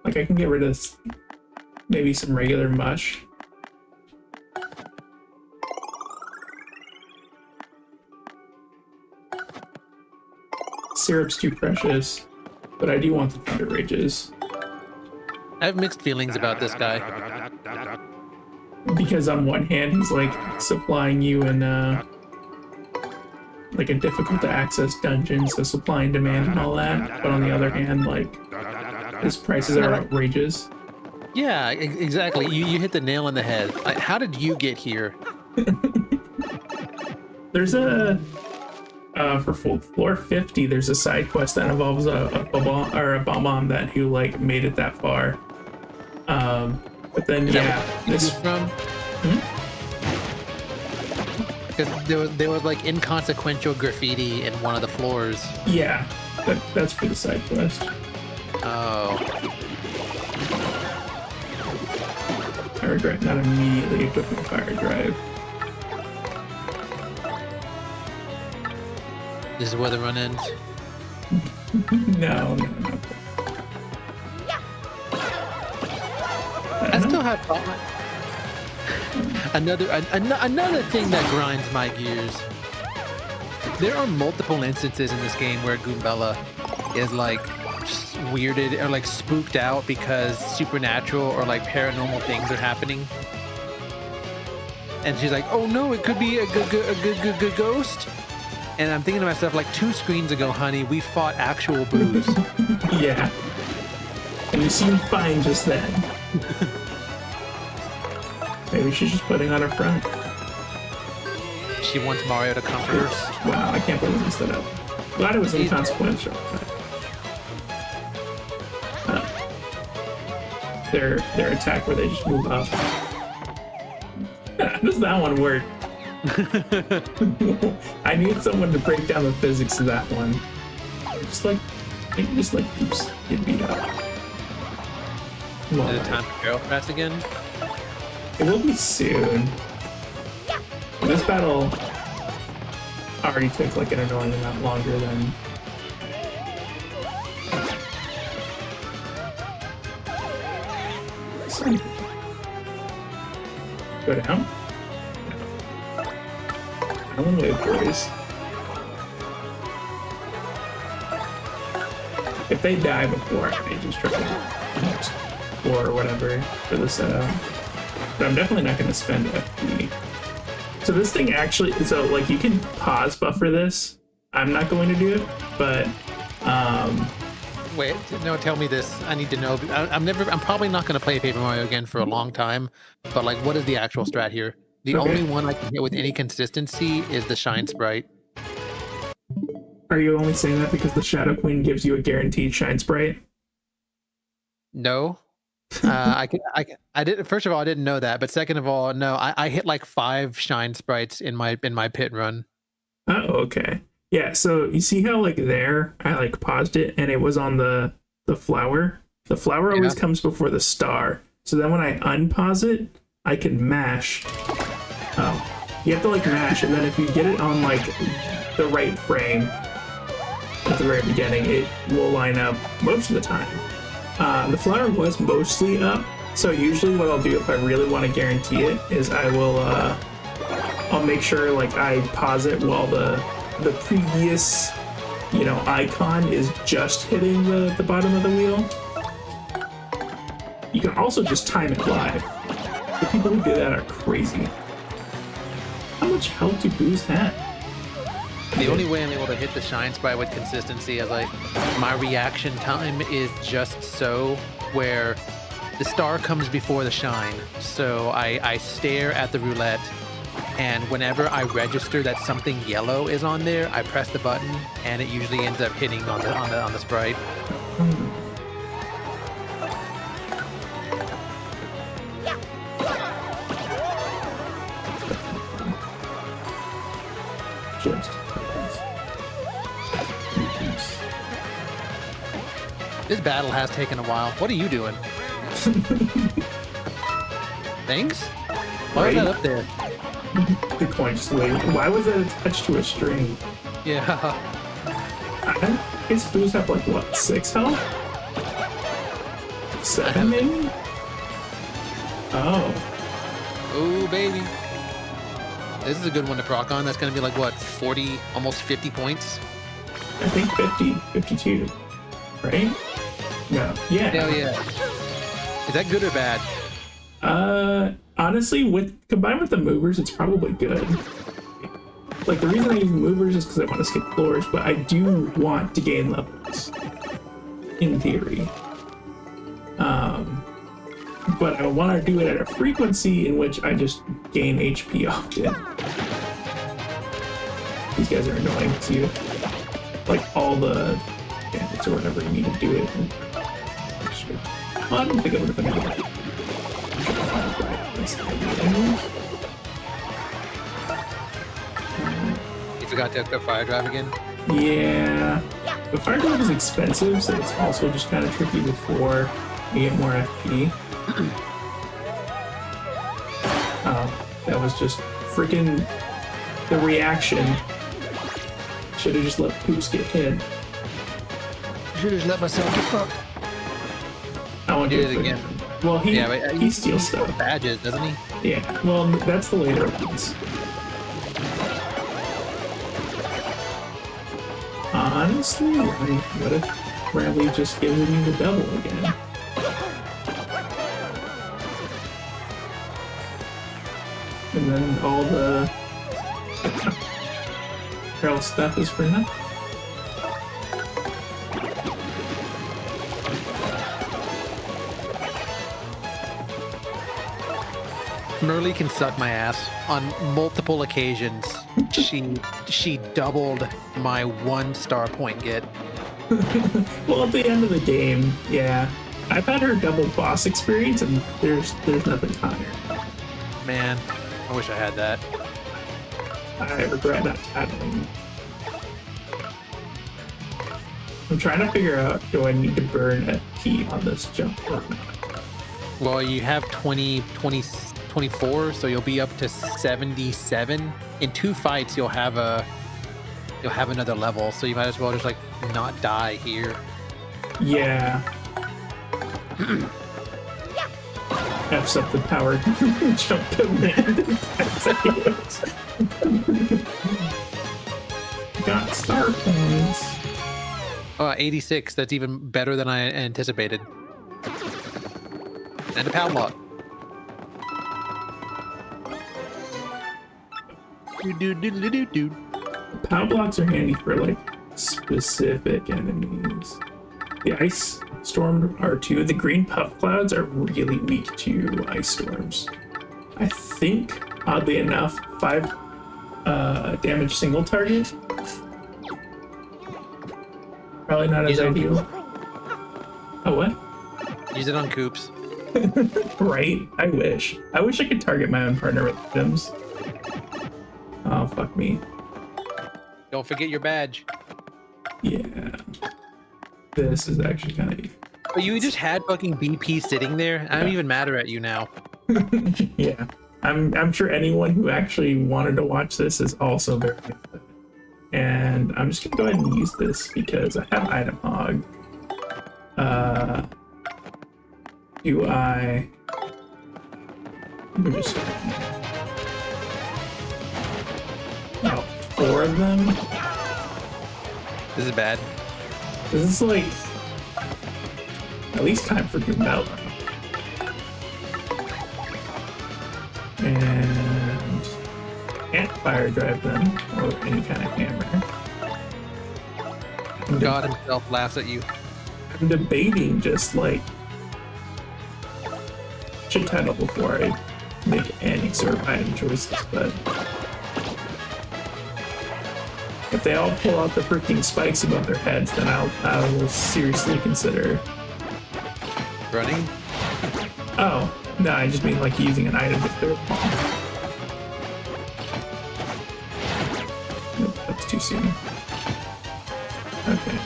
Like I can get rid of maybe some regular mush. Syrup's too precious, but I do want the Thunder Rages. I have mixed feelings about this guy. Because on one hand, he's like supplying you in like a difficult to access dungeon, so supply and demand and all that. But on the other hand, like his prices are outrageous. Yeah, exactly. You hit the nail on the head. Like, how did you get here? There's a for floor 50. There's a side quest that involves a bomb that who like made it that far. But then this from. Because there was like inconsequential graffiti in one of the floors. Yeah, that's for the side quest. Oh. I regret not immediately equipping fire drive. This is where the run ends. No. I still have another thing that grinds my gears. There are multiple instances in this game where Goombella is like weirded or like spooked out because supernatural or like paranormal things are happening, and she's like, "Oh no, it could be a good ghost." And I'm thinking to myself, like 2 screens ago, honey, we fought actual boos. Yeah, and you seemed fine just then. Maybe she's just putting on her front. She wants Mario to comfort her. Wow, I can't believe I messed that up. Glad it was inconsequential. Their attack where they just move up. How does that one work? I need someone to break down the physics of that one. Just like, I can just like oops, get beat up. Is it time to barrel fast again? It will be soon. This battle already took like an annoying amount longer than. Go down? No. I don't know, boys. If they die before, I may just try to explore or whatever for the setup. But I'm definitely not going to spend FP. So this thing actually, so like you can pause buffer this. I'm not going to do it, but wait, no, tell me this. I need to know. I'm probably not going to play Paper Mario again for a long time, but like, what is the actual strat here? The only one I can hit with any consistency is the Shine Sprite. Are you only saying that because the Shadow Queen gives you a guaranteed Shine Sprite? No. I did. First of all, I didn't know that, but second of all, no, I hit like 5 shine sprites in my pit run. Oh, okay. Yeah, so you see how like there I like paused it and it was on the flower. The flower always comes before the star. So then when I unpause it, I can mash. Oh, you have to like mash, and then if you get it on like the right frame at the very beginning, it will line up most of the time. The flower was mostly up, so usually what I'll do if I really want to guarantee it is I'll make sure like I pause it while the previous, you know, icon is just hitting the bottom of the wheel. You can also just time it live. The people who do that are crazy. How much health do boos have? The only way I'm able to hit the shine sprite with consistency is like my reaction time is just so where the star comes before the shine. So I stare at the roulette, and whenever I register that something yellow is on there, I press the button, and it usually ends up hitting on the sprite. This battle has taken a while. What are you doing? Thanks? Why was that up there? The coin just waiting. Why was that attached to a string? Yeah. I guess boos have like what, 6 health? 7 maybe? Oh. Oh baby. This is a good one to proc on. That's gonna be like what, 40, almost 50 points? I think 50, 52. Right? No. Yeah. Hell yeah. Is that good or bad? Honestly, combined with the movers, it's probably good. Like, the reason I use movers is because I want to skip floors, but I do want to gain levels. In theory. But I want to do it at a frequency in which I just gain HP often. These guys are annoying to you. Like, all the bandits or whatever you need to do it. Well, I don't think I would have been able to. You forgot to hook up fire drive again? Yeah. The fire drive is expensive, so it's also just kind of tricky before you get more FP. Oh, that was just freaking the reaction. Should have just let Poops get hit. Should have just let myself get fucked. I won't do it again. Well, he steals stuff. Badges, doesn't he? Yeah, well, that's the later ones. Honestly, what if Bradley just gives me the double again? And then all the Carol stuff is for nothing. Merly can suck my ass. On multiple occasions, she doubled my 1 star point get. Well, at the end of the game, yeah. I've had her double boss experience, and there's nothing higher. Man, I wish I had that. I regret not tattling. I'm trying to figure out, do I need to burn FP on this jump or not? Well, you have 24, so you'll be up to 77. In 2 fights, you'll have another level, so you might as well just like not die here. Yeah. F's up the power jump command. Got star points. 86. That's even better than I anticipated. And a padlock. Power blocks are handy for like specific enemies. The ice storm are too. The green puff clouds are really weak to ice storms. I think, oddly enough, 5 damage single target. Probably not as ideal. Oh, what? Use it on Coops. Right? I wish. I wish I could target my own partner with items. Oh, fuck me. Don't forget your badge. Yeah. This is actually kind of... But you just had fucking BP sitting there. I'm even madder at you now. Yeah. I'm sure anyone who actually wanted to watch this is also very good. And I'm just gonna go ahead and use this because I have item hog. Do I... Let me just... Oh, 4 of them? This is bad. This is like... At least time for Goombella. And... Can't fire drive them, or any kind of hammer. God himself laughs at you. I'm debating just like... Should title before I make any sort of item choices, but if they all pull out the freaking spikes above their heads, then I will seriously consider Running? Oh no, I just mean like using an item with their palm. Nope, that's too soon. Okay,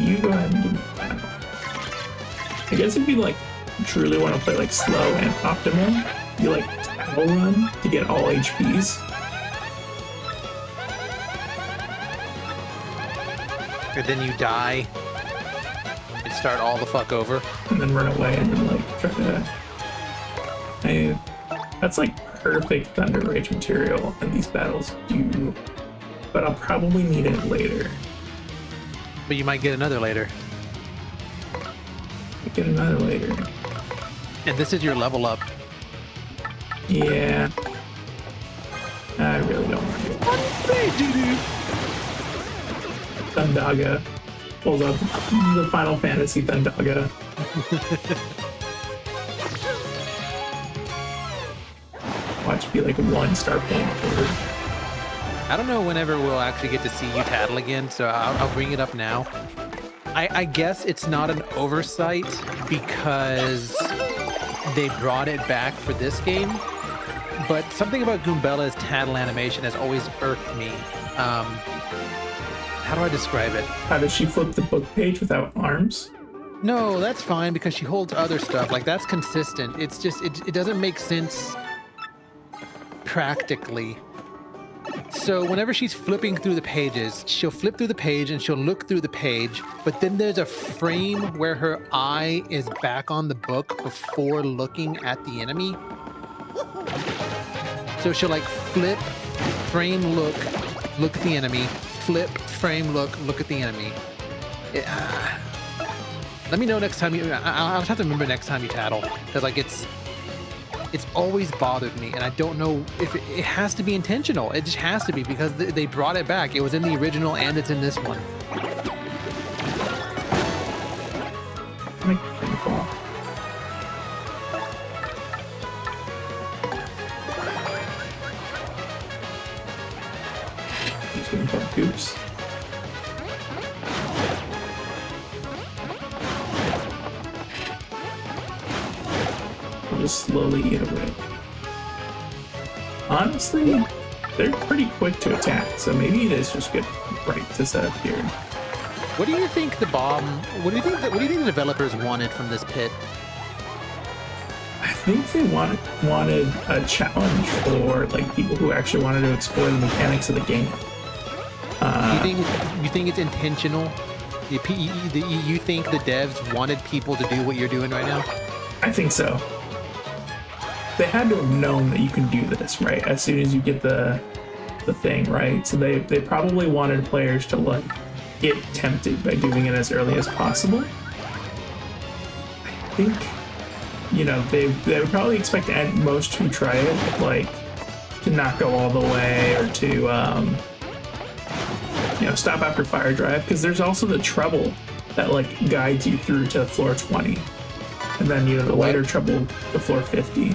you go ahead and give me that. I guess if you like truly want to play like slow and optimal, you like tattle run to get all HPs. And then you die and start all the fuck over. And then run away and then like try to... that's like perfect Thunder Rage material and these battles do, but I'll probably need it later. But you might get another later. I'll get another later. And this is your level up. Yeah. I really don't want to do it. Thundaga pulls out the Final Fantasy Thundaga. Watch be like 1-star pulling forward. I don't know whenever we'll actually get to see you tattle again, so I'll bring it up now. I guess it's not an oversight because they brought it back for this game, but something about Goombella's tattle animation has always irked me. How do I describe it? How does she flip the book page without arms? No, that's fine because she holds other stuff. Like, that's consistent. It's just, it doesn't make sense practically. So whenever she's flipping through the pages, she'll flip through the page and she'll look through the page, but then there's a frame where her eye is back on the book before looking at the enemy. So she'll like flip, frame, look at the enemy, flip, frame, look at the enemy. Let me know next time you, I'll just have to remember next time you tattle, because like it's always bothered me, and I don't know if it has to be intentional. It just has to be because they brought it back. It was in the original and it's in this one. Make him fall. He's gonna bump Goops. Just slowly eat away. Honestly, they're pretty quick to attack, so maybe it is just good right to set up here. What do you think the what do you think the developers wanted from this pit? I think they wanted a challenge for like people who actually wanted to explore the mechanics of the game. You think it's intentional? You think the devs wanted people to do what you're doing right now? I think so. They had to have known that you can do this, right? As soon as you get the thing, right? So they probably wanted players to like get tempted by doing it as early as possible. I think, you know, they would probably expect at most to try it, like to not go all the way or to you know, stop after fire drive, because there's also the treble that like guides you through to floor 20, and then you know the later treble to floor 50.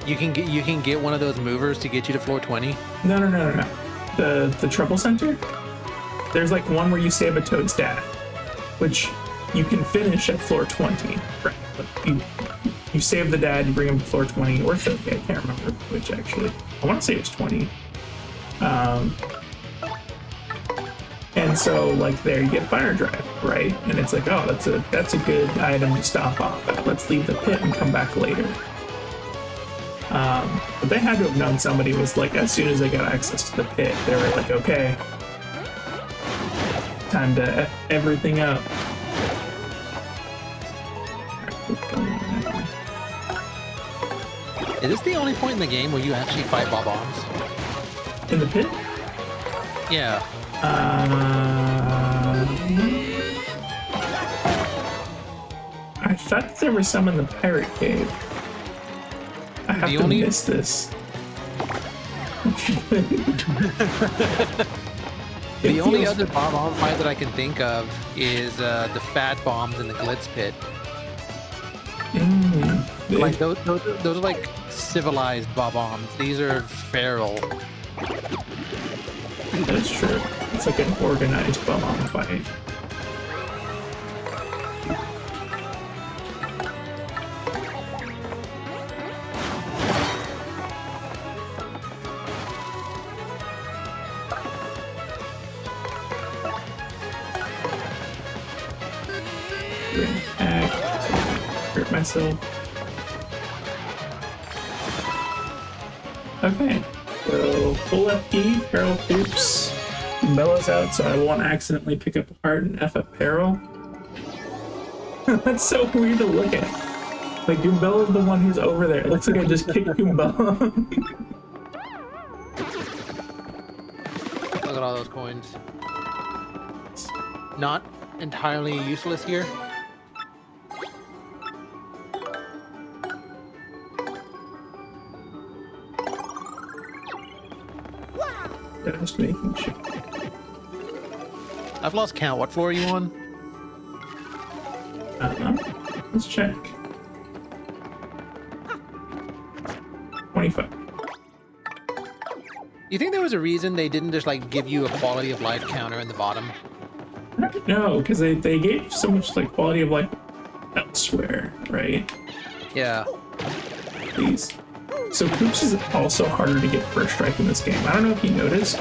You can get one of those movers to get you to floor 20? No. The trouble center? There's like one where you save a toad stat, which you can finish at floor 20, right? Like you save the dad, you bring him to floor 20, or 30, I can't remember which actually. I want to say it's 20. And so like there you get fire drive, right? And it's like, oh, that's a good item to stop off at. Let's leave the pit and come back later. But they had to have known somebody was like, as soon as they got access to the pit, they were like, okay, time to F everything up. Is this the only point in the game where you actually fight bob-ombs? In the pit? Yeah. I thought there was some in the pirate cave. I have to miss this. The only other bob-omb fight that I can think of is the fat bombs in the glitz pit. Like those are like civilized bob-ombs. These are feral. That's true. It's like an organized bomb fight. Hurt myself. Okay. So, full FP, Peril Poops. Bella's out, so I won't accidentally pick up a heart and F up Peril. That's so weird to look at. Like, Goombella's the one who's over there. It looks like I just kicked Goombella. Look at all those coins. Not entirely useless here. Just making sure. I've lost count. What floor are you on? Let's check. 25. You think there was a reason they didn't just like give you a quality of life counter in the bottom? I don't know, because they gave so much like quality of life elsewhere, right? Yeah. Please. So Poops is also harder to get first strike in this game. I don't know if you noticed,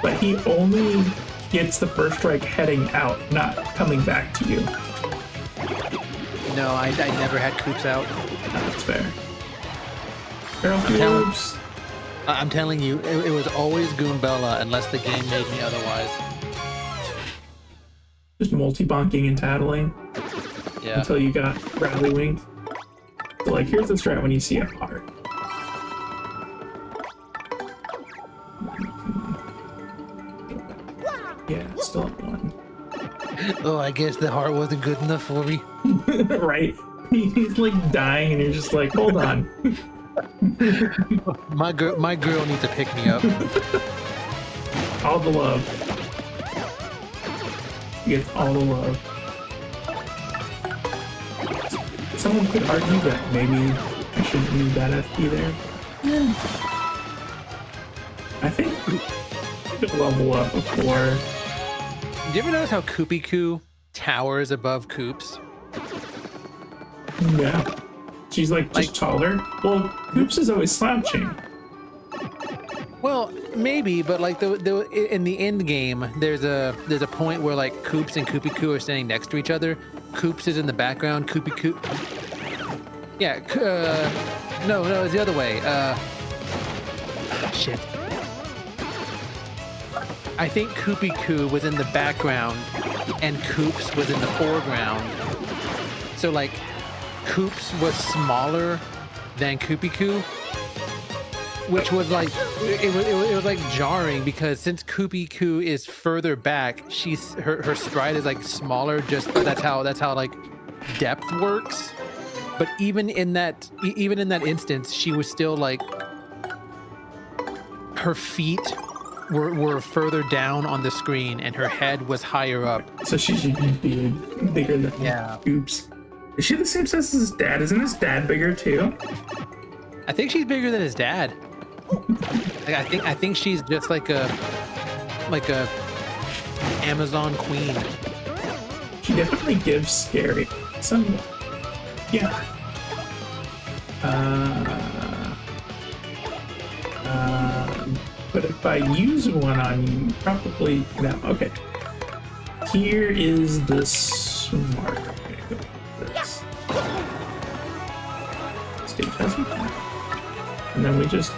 but he only gets the first strike heading out, not coming back to you. No, I never had Coops out. No, that's fair. Feral Poops. I'm telling you, it was always Goombella unless the game made me otherwise. Just multi-bonking and tattling. Yeah. Until you got Rally Winged. So like, here's the strat when you see a heart. Yeah, still at 1. Oh, I guess the heart wasn't good enough for me. Right? He's like dying and you're just like, hold on. My girl needs to pick me up. All the love. He gets all the love. Someone could argue that maybe I shouldn't use that FP there. Yeah. I think we could level up before. Did you ever notice how Koopy Koo towers above Koops? Yeah. She's like just taller. Well, Koops is always slouching. Well, maybe, but like in the end game, there's a point where like Koops and Koopy Koo are standing next to each other. Koops is in the background. Koopy Koo. Yeah. No, it's the other way. Shit. I think Koopy Koo was in the background and Koops was in the foreground. So like Koops was smaller than Koopy Koo, which was like it was like jarring because since Koopy Koo is further back, her sprite is like smaller. Just that's how like depth works. But even in that instance, she was still like her feet were further down on the screen and her head was higher up. So she should be bigger than Oops. Is she the same size as his dad? Isn't his dad bigger too? I think she's bigger than his dad. Like, I think she's just like a Amazon queen. She definitely gives scary. Some, yeah. But if I use one on you, probably no. Okay. Here is the smart way to go with this. Stage has it. And then we just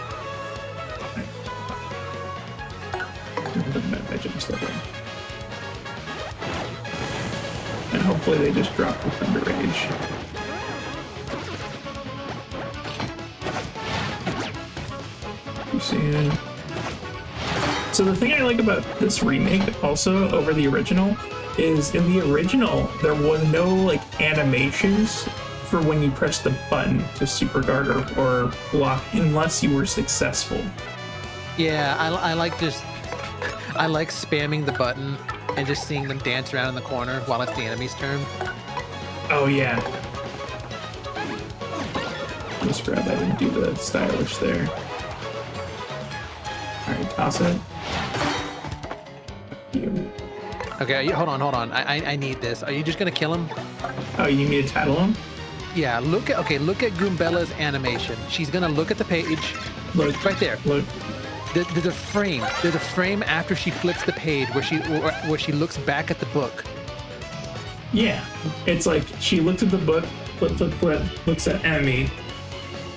and hopefully they just drop the Thunder Rage. Too soon. So the thing I like about this remake also over the original is in the original there was no like animations for when you press the button to super guard or block unless you were successful. Yeah, I like just I like spamming the button and just seeing them dance around in the corner while it's the enemy's turn. Oh yeah. Just grab that and do the stylish there. Alright, toss it. Okay, hold on. I need this. Are you just gonna kill him? Oh, you need me to tattle him? Yeah, look at Goombella's animation. She's gonna look at the page. Look. Right there. Look. There's a frame. There's a frame after she flips the page where she looks back at the book. Yeah. It's like she looks at the book, flip, flip, flip, looks at enemy,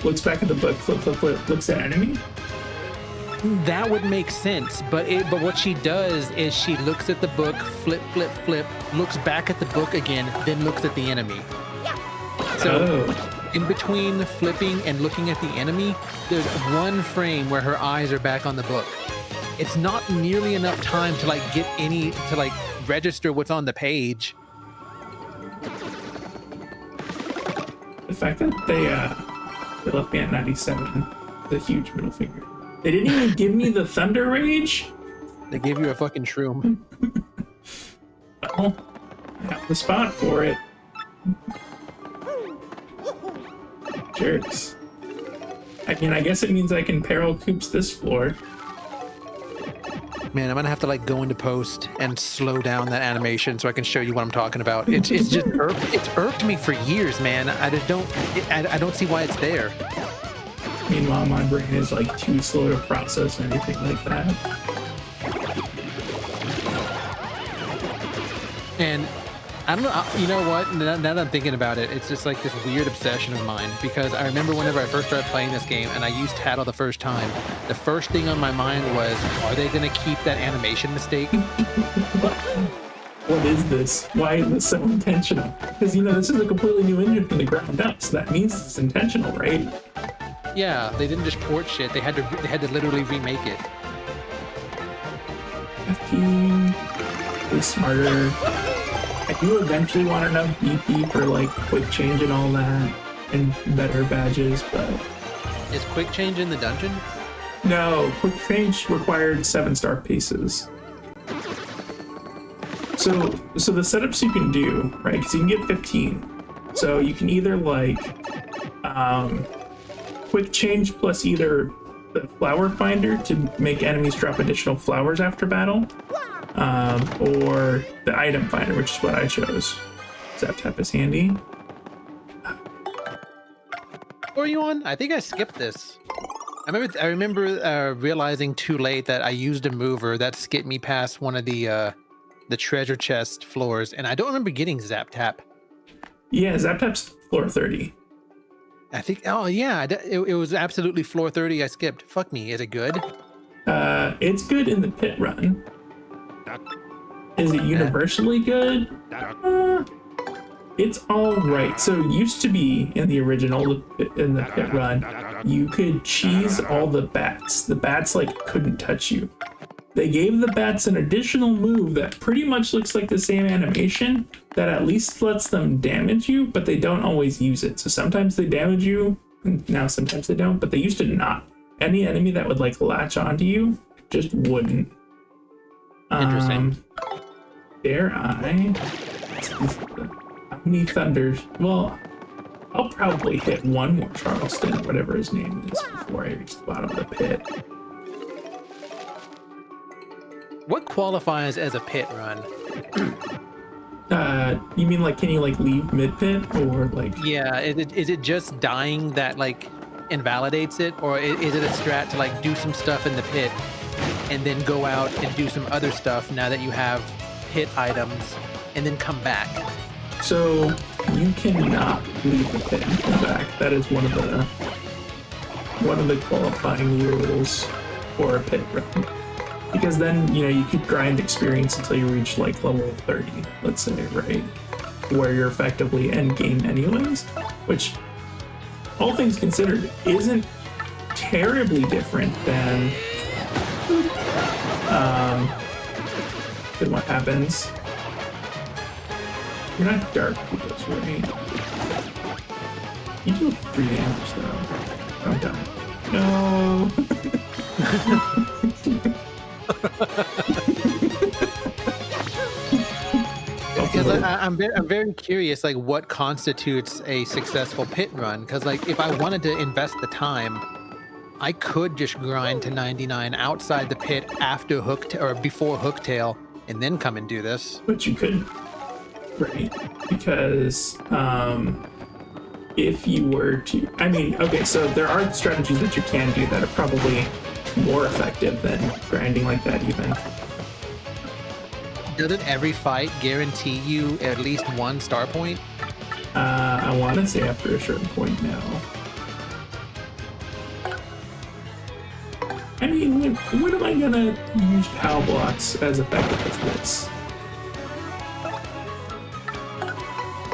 looks back at the book, flip, flip, flip, looks at enemy. That would make sense, but what she does is she looks at the book, flip, flip, flip, looks back at the book again, then looks at the enemy. So in between flipping and looking at the enemy, there's one frame where her eyes are back on the book. It's not nearly enough time to register what's on the page. The fact that they left me at 97, the huge middle finger. They didn't even give me the Thunder Rage? They gave you a fucking shroom. Well, I have the spot for it. Jerks. I mean, I guess it means I can peril coops this floor. Man, I'm gonna have to like go into post and slow down that animation so I can show you what I'm talking about. It's just it's irked me for years, man. I just I don't see why it's there. Meanwhile, my brain is like too slow to process anything like that. And I don't know, you know what? Now that I'm thinking about it, it's just like this weird obsession of mine because I remember whenever I first started playing this game and I used Tattle the first time, the first thing on my mind was, are they going to keep that animation mistake? What is this? Why is this so intentional? Because, you know, this is a completely new engine from the ground up, so that means it's intentional, right? Yeah, they didn't just port shit. They had to literally remake it. FP is smarter. I do eventually want enough BP for like quick change and all that, and better badges, but is quick change in the dungeon? No, quick change required 7-star pieces. So the setups you can do, right? Because you can get 15. So you can either like quick change plus either the flower finder to make enemies drop additional flowers after battle, or the item finder, which is what I chose. Zap tap is handy. What are you on? I think I skipped this. I remember realizing too late that I used a mover that skipped me past one of the treasure chest floors, and I don't remember getting Zap Tap. Yeah, Zap Tap's floor 30. I think, oh yeah, it was absolutely floor 30 I skipped. Fuck me, is it good? It's good in the pit run. Is it universally good? It's all right. So it used to be in the original, in the pit run, you could cheese all the bats. The bats like couldn't touch you. They gave the bats an additional move that pretty much looks like the same animation that at least lets them damage you, but they don't always use it. So sometimes they damage you, and now sometimes they don't, but they used to not. Any enemy that would like latch onto you just wouldn't. Interesting. Dare I? How many thunders? Well, I'll probably hit one more Charleston, whatever his name is, before I reach the bottom of the pit. What qualifies as a pit run? You mean like can you like leave mid pit or like? Yeah, is it just dying that like invalidates it, or is it a strat to like do some stuff in the pit and then go out and do some other stuff now that you have pit items and then come back? So you cannot leave the pit and come back. That is one of the qualifying rules for a pit run. Because then, you know, you could grind experience until you reach like level 30, let's say, right? Where you're effectively end game anyways, which all things considered isn't terribly different than what happens. You're not dark Kudos, right? You do 3 damage though. I'm done. No. Because I'm very curious, like what constitutes a successful pit run? Because like if I wanted to invest the time, I could just grind to 99 outside the pit after or before Hooktail, and then come and do this. But you couldn't, right? Because if you were to, I mean, okay, so there are strategies that you can do that are probably more effective than grinding like that even. Doesn't every fight guarantee you at least 1 star point? I want to say after a certain point now. I mean, when am I gonna use POW blocks as effective as this?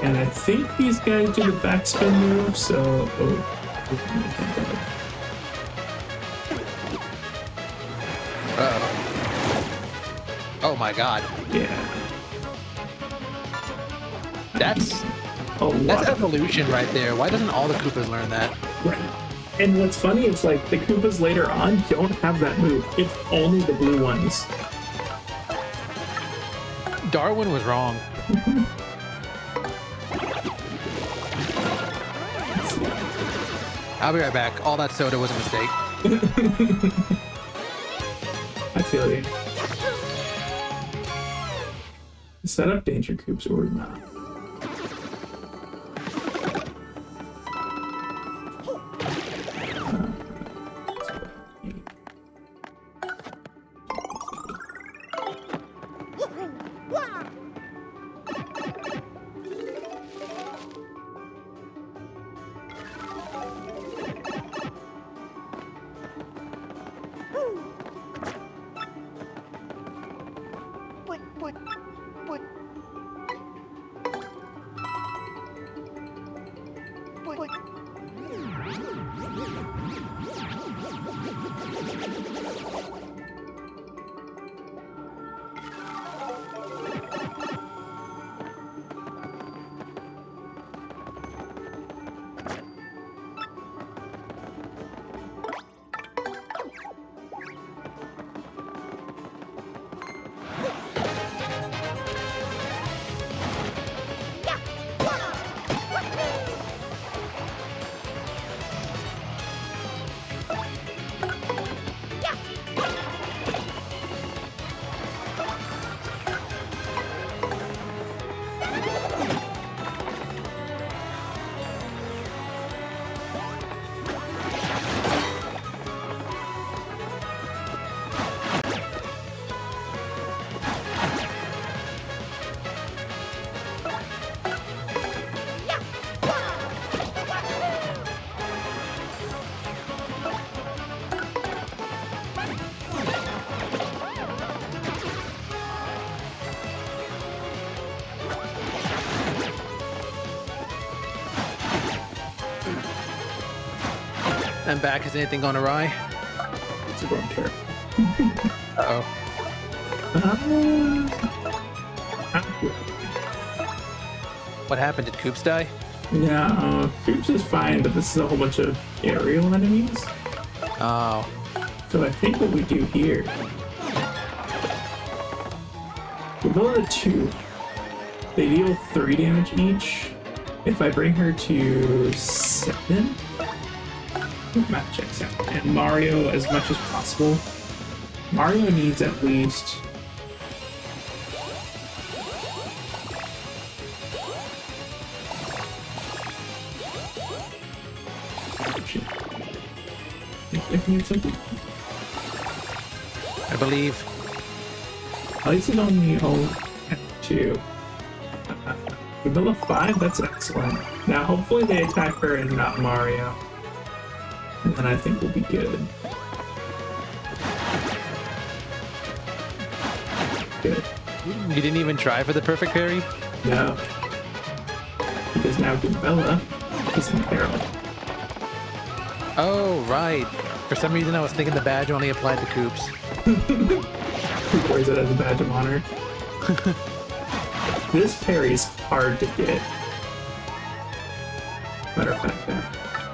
And I think these guys do the backspin move, so... Oh my god. Yeah. That's evolution right there. Why doesn't all the Koopas learn that? Right. And what's funny is like the Koopas later on don't have that move. It's only the blue ones. Darwin was wrong. I'll be right back. All that soda was a mistake. I feel you. Set up danger coops or not. I'm back. Has anything gone awry? It's going terrible. Uh-oh. What happened? Did Koops die? Yeah, Koops is fine, but this is a whole bunch of aerial enemies. Oh. So I think what we do here... we build a 2. They deal 3 damage each. If I bring her to 7... math checks out. And Mario as much as possible. Mario needs at least shit. I think it's something. I believe. At least it only two. Camilla 5, that's excellent. Now hopefully they attack her and not Mario. And then I think we'll be good. Good. You didn't even try for the perfect parry? No. Because now Goombella is in peril. Oh, right. For some reason I was thinking the badge only applied to Koops. Who wears it as a badge of honor? This parry's hard to get. Matter of fact, that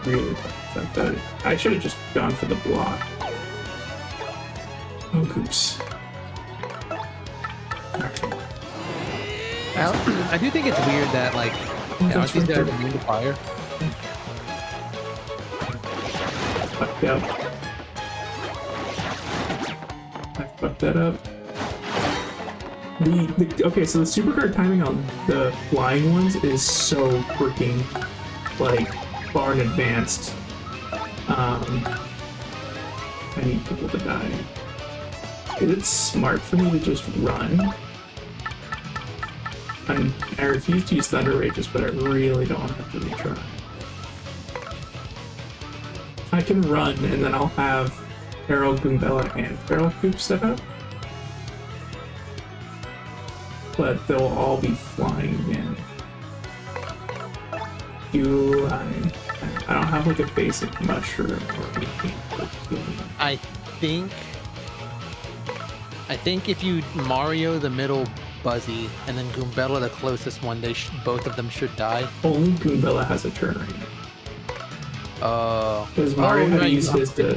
really like that. I should have just gone for the block. Oh, Koops. Okay. I do think it's weird that, like, aren't these guys immune to fire? Fucked up. I fucked that up. Okay, so the supercard timing on the flying ones is so freaking, like, far in advanced. I need people to die. Is it smart for me to just run? I refuse to use Thunder Rages, but I really don't have to retry. I can run, and then I'll have Feral Goombella and Feral Koop set up. But they'll all be flying again. I don't have like a basic mushroom or anything for healing. I think if you Mario the middle Buzzy and then Goombella the closest one, both of them should die. Only Goombella has a turn right now. Because Mario had to use his to...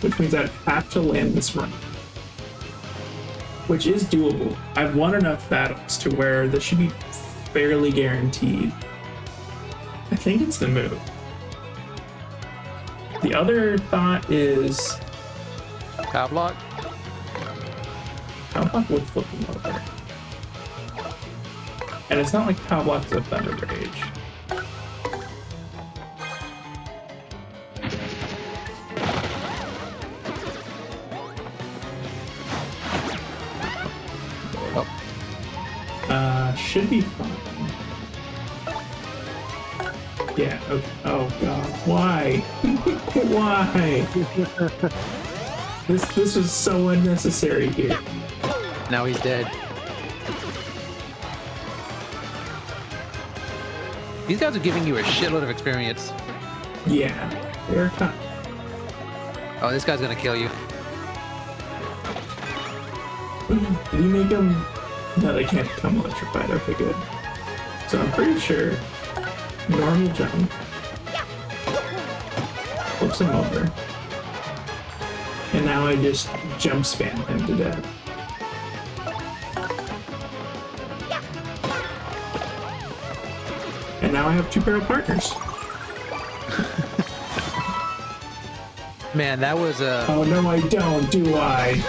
Which means I'd have to land this run. Which is doable. I've won enough battles to where this should be fairly guaranteed. I think it's the move. The other thought is... Power block? Power block would flip him over. And it's not like Power block is a Thunder Rage. Should be fine. Yeah, okay. Oh god. Why? Why? This was so unnecessary here. Now he's dead. These guys are giving you a shitload of experience. Yeah, they're tough. Oh, this guy's gonna kill you. Did he make him? No, they can't become electrified. Okay, good. So I'm pretty sure normal jump flips him over, and now I just jump spam him to death. And now I have two pair of partners. Man, that was a... Oh no, I don't, do I?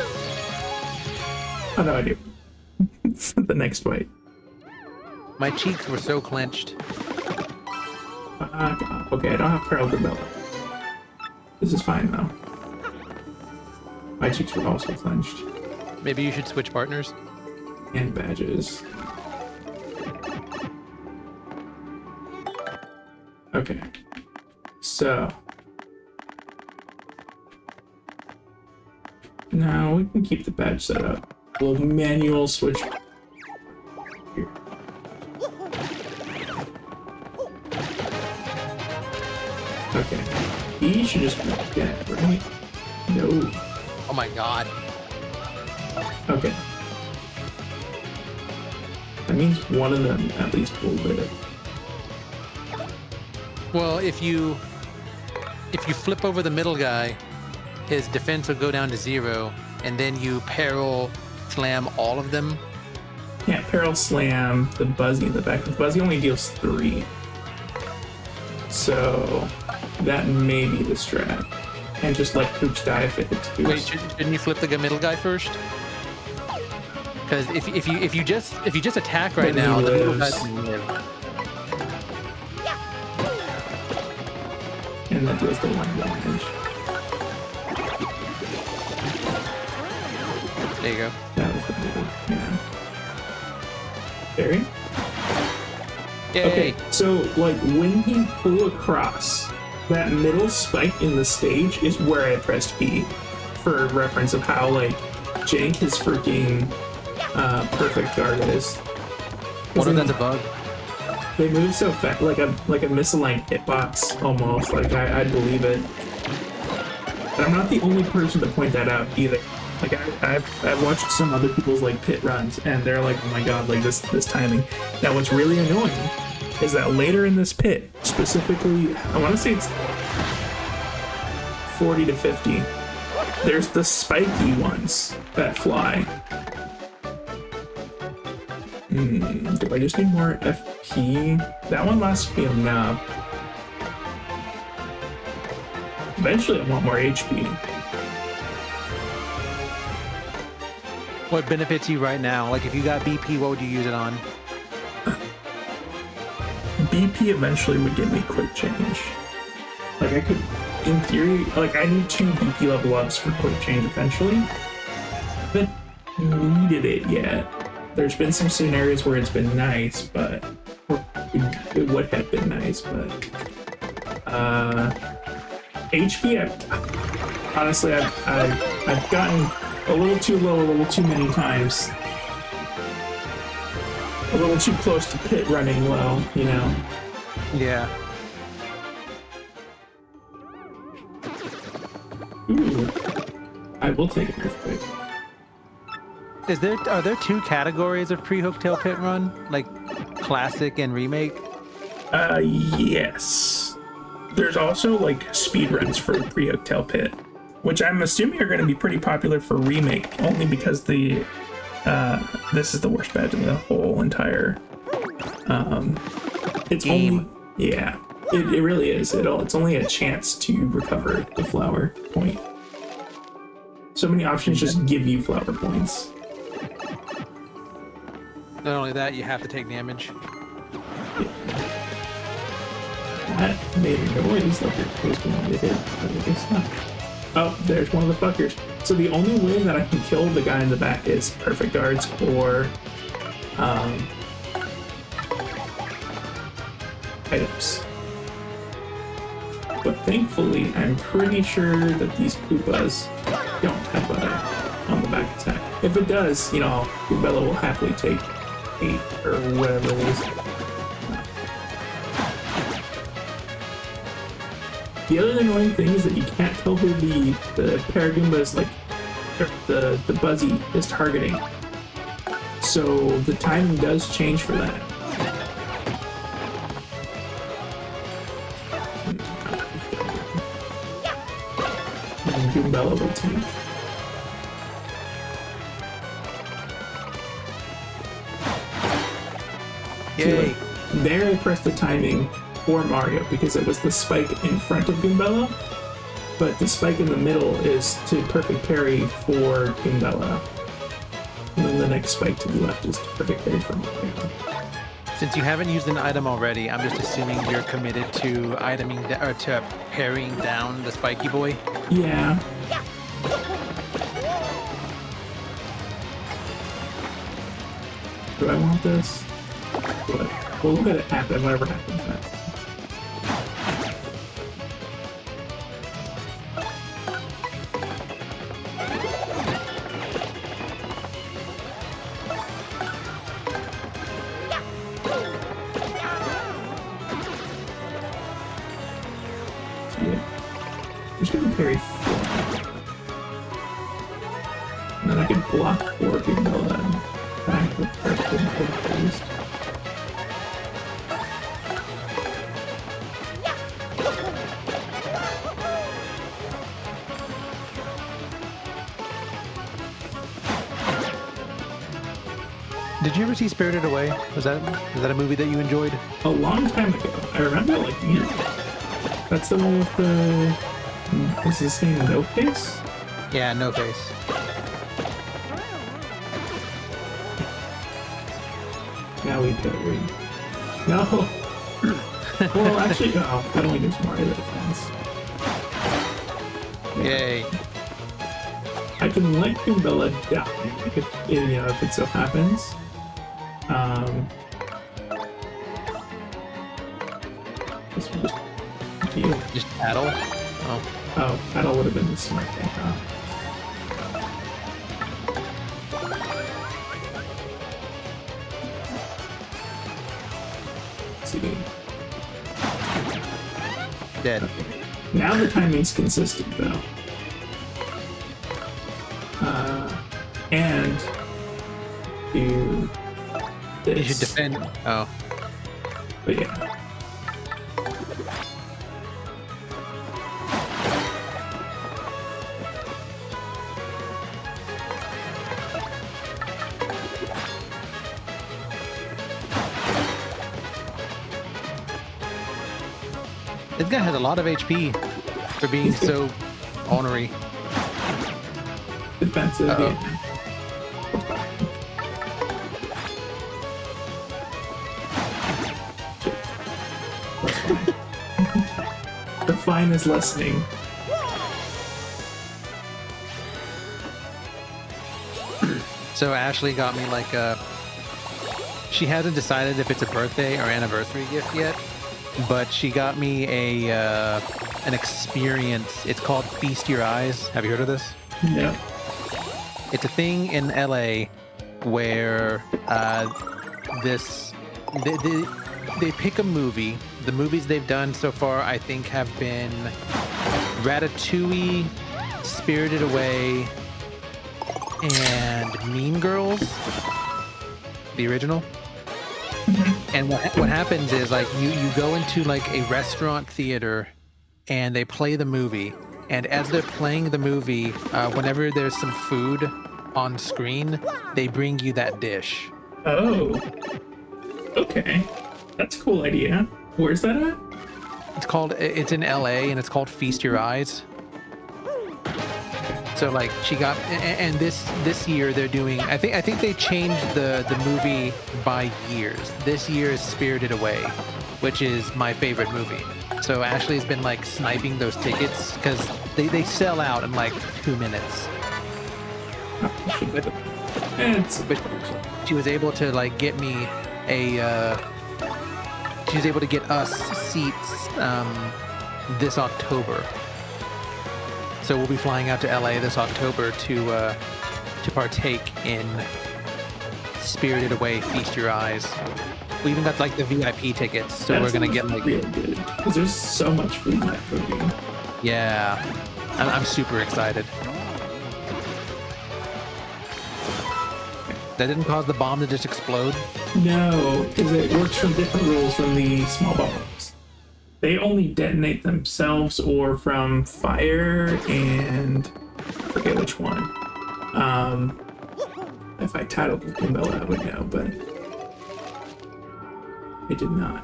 Oh no, I do. The next fight. My cheeks were so clenched. Okay, I don't have Feral Goombella. This is fine though. My cheeks were also clenched. Maybe you should switch partners. And badges. Okay. So. Now we can keep the badge set up. We'll manual switch. Here. Okay. He should just be dead, right? No. Oh my god. Okay. That means one of them at least will live. Well, if you flip over the middle guy, his defense will go down to 0, and then you peril slam all of them. Yeah, peril slam the Buzzy in the back. The Buzzy only deals 3. So that may be the strat. And just let Koops die if it hits Koops. Wait, shouldn't you flip the middle guy first? Because if you just attack right Then now, he the middle lives. guy's gonna live. item that deals the 1 damage. There you go. That was the move, yeah. Barry? Yay. Okay, so like when he flew across, that middle spike in the stage is where I pressed B for reference of how like jank his freaking perfect guard is. What if that's a bug? They move so fast, like a misaligned hitbox almost. Like I'd believe it. But I'm not the only person to point that out either. Like I've watched some other people's like pit runs, and they're like, oh my god, like this timing. Now what's really annoying is that later in this pit, specifically, I want to say it's 40 to 50. There's the spiky ones that fly. Do I just need more FP? That one lasts me enough. Eventually, I want more HP. What benefits you right now? Like if you got BP, what would you use it on? BP eventually would give me quick change. Like I could, in theory, like I need 2 BP level ups for quick change eventually. I haven't needed it yet. There's been some scenarios where it's been nice, but it would have been nice, but HP, honestly, I've gotten a little too low, a little too many times. A little too close to pit running low, you know? Yeah. Ooh. I will take an earthquake. Are there 2 categories of pre-Hooktail Pit run? Like classic and remake? Yes. There's also like speed runs for pre-Hooktail Pit, which I'm assuming are going to be pretty popular for remake, only because this is the worst badge in the whole entire it's game. Only, yeah, it really is. It's only a chance to recover the flower point. So many options just give you flower points. Not only that, you have to take damage. Yeah. That made a noise like it was going to hit, but I guess not. Oh, there's one of the fuckers. So the only way that I can kill the guy in the back is perfect guards or items. But thankfully, I'm pretty sure that these Koopas don't have a on the back attack. If it does, you know, Bella will happily take 8 or whatever it is. The other annoying thing is that you can't tell who the Paragoomba is like, or the Buzzy is targeting. So the timing does change for that. And Goombella will tank. Yay! Like, there I pressed the timing for Mario because it was the spike in front of Goombella, but the spike in the middle is to perfect parry for Goombella. And then the next spike to the left is to perfect parry for Mario. Since you haven't used an item already, I'm just assuming you're committed to to parrying down the spiky boy. Yeah. Do I want this? But we'll let it happen, whatever happens. I'm just gonna parry 4. And then I can block 4 Goombella and back with that at least. Did you ever see Spirited Away? Was that a movie that you enjoyed? A long time ago. I remember like you. That's the one with the. Is his name No Face? Yeah, No Face. Now we go. No. Well, actually, no. I don't think there's Mario that fans. Yay. I can let Goombella die if it so happens. This one just deal. Just paddle? Oh. Oh, paddle would have been the smart thing, huh? Let's see. Dead. Now the timing's consistent, though. And do this. You should defend. Oh. But yeah. This guy has a lot of HP for being so ornery. Defensive. Uh-oh. Yeah. The fine is lessening. So Ashley got me like a... She hasn't decided if it's a birthday or anniversary gift yet, but she got me an experience. It's called Feast Your Eyes. Have you heard of this? Yeah. It's a thing in LA where they pick a movie. The movies they've done so far, I think, have been Ratatouille, Spirited Away, and Mean Girls, the original. And what happens is, like, you go into like a restaurant theater and they play the movie, and as they're playing the movie, whenever there's some food on screen, they bring you that dish. Oh. Okay. That's a cool idea. Where's that at? It's in LA and it's called Feast Your Eyes. So like she got, and this year they're doing, I think they changed the movie by years. This year is Spirited Away, which is my favorite movie. So Ashley's been like sniping those tickets because they sell out in like 2 minutes. But she was able to like get me she was able to get us seats this October. So we'll be flying out to LA this October to partake in Spirited Away, Feast Your Eyes. We even got like the VIP tickets, so we're gonna get like real good because there's so much food in that movie. Yeah, I'm super excited. That didn't cause the bomb to just explode? No, because it works from different rules from the small bombs. They only detonate themselves or from fire and I forget which one. If I titled Goombella, I would know, but it did not.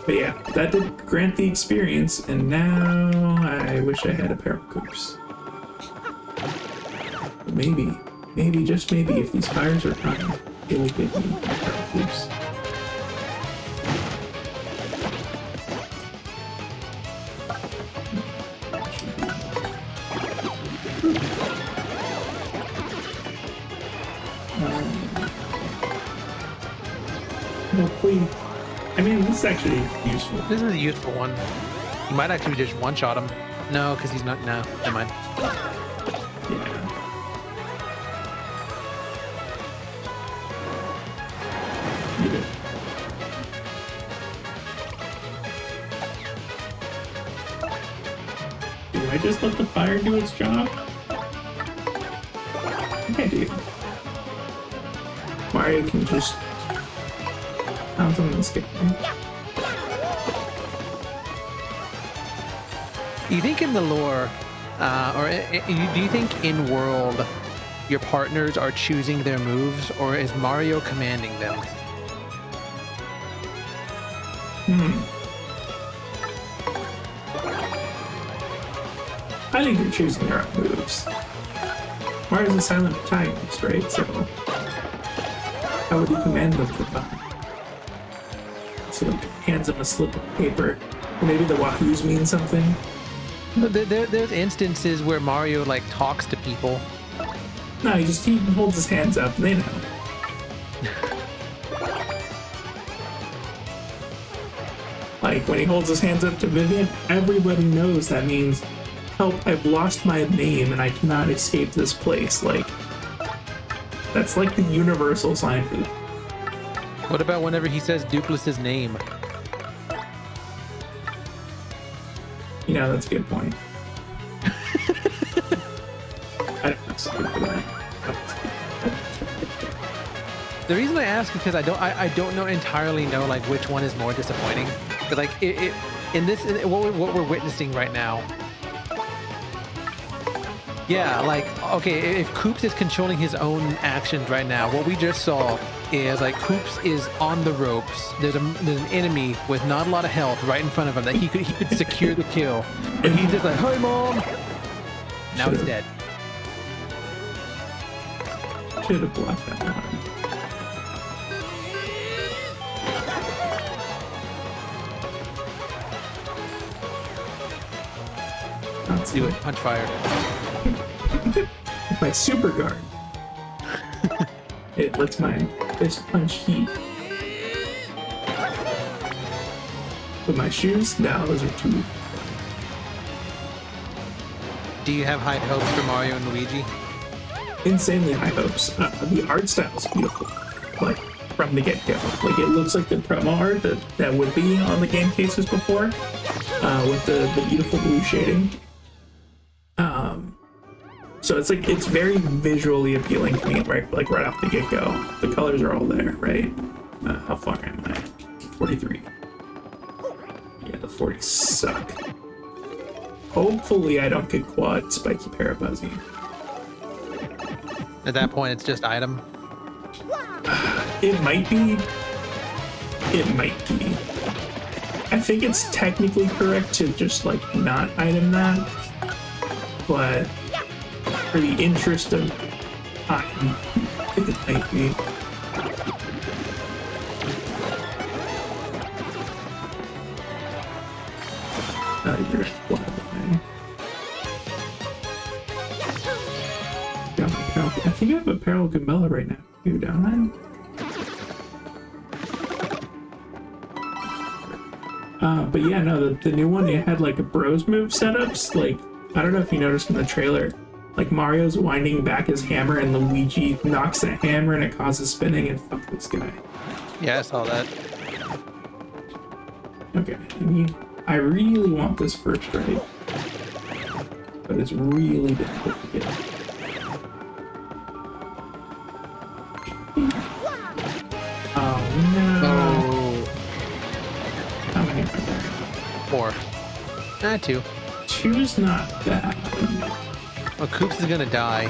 But yeah, that did grant the experience, and now I wish I had a pair of coops. But maybe, just maybe, if these fires are kind, it will give me a pair of coops. No, please. I mean, this is actually useful. This is a useful one. You might actually just one-shot him. No, because he's not. No, never mind. Yeah. Get it. Do I just let the fire do its job? I think I do. Mario can just pounce on this guy. You think in the lore, do you think in world, your partners are choosing their moves, or is Mario commanding them? I think they're choosing their own moves. Mario's a silent protagonist, right? So how would you command them from behind? So he hands him a slip of paper. Or maybe the wahoos mean something. There's instances where Mario like talks to people. No, he holds his hands up and they know. Like when he holds his hands up to Vivian, everybody knows that means, help, I've lost my name and I cannot escape this place. Like, that's like the universal sign for them. What about whenever he says Dukelus's name? You know, that's a good point. I don't know for that. The reason I ask is because I don't entirely know like which one is more disappointing. Because like what we're witnessing right now. Yeah, like okay, if Koops is controlling his own actions right now, what we just saw is like Koops is on the ropes. There's an enemy with not a lot of health right in front of him that he could secure the kill, but he's just like, "Hi, mom." Now he's dead. Should have blocked that one. Let's do it. Punch fire. My super guard. It lets my fist punch heat. With my shoes, no, those are too. Do you have high hopes for Mario and Luigi? Insanely high hopes. The art style is beautiful, like from the get-go. Like it looks like the promo art that would be on the game cases before, with the beautiful blue shading. So it's like it's very visually appealing to me, right? Like right off the get-go, the colors are all there, right? How far am I? 43. Yeah, the 40s suck. Hopefully, I don't get quad spiky parabuzzy. At that point, it's just item. It might be. It might be. I think it's technically correct to just like not item that, but for the interest of time, it might be. You're flying. I think I have a Peril Gambella right now, too, don't I? But yeah, no, the new one, it had like a bros move setups. Like, I don't know if you noticed in the trailer, like Mario's winding back his hammer and Luigi knocks that hammer and it causes spinning and fuck this guy. Yeah, I saw that. Okay, I really want this first right, but it's really difficult to get. Oh no! Oh. How many are there? 4. 2. 2's not bad. Well, Koops is gonna die.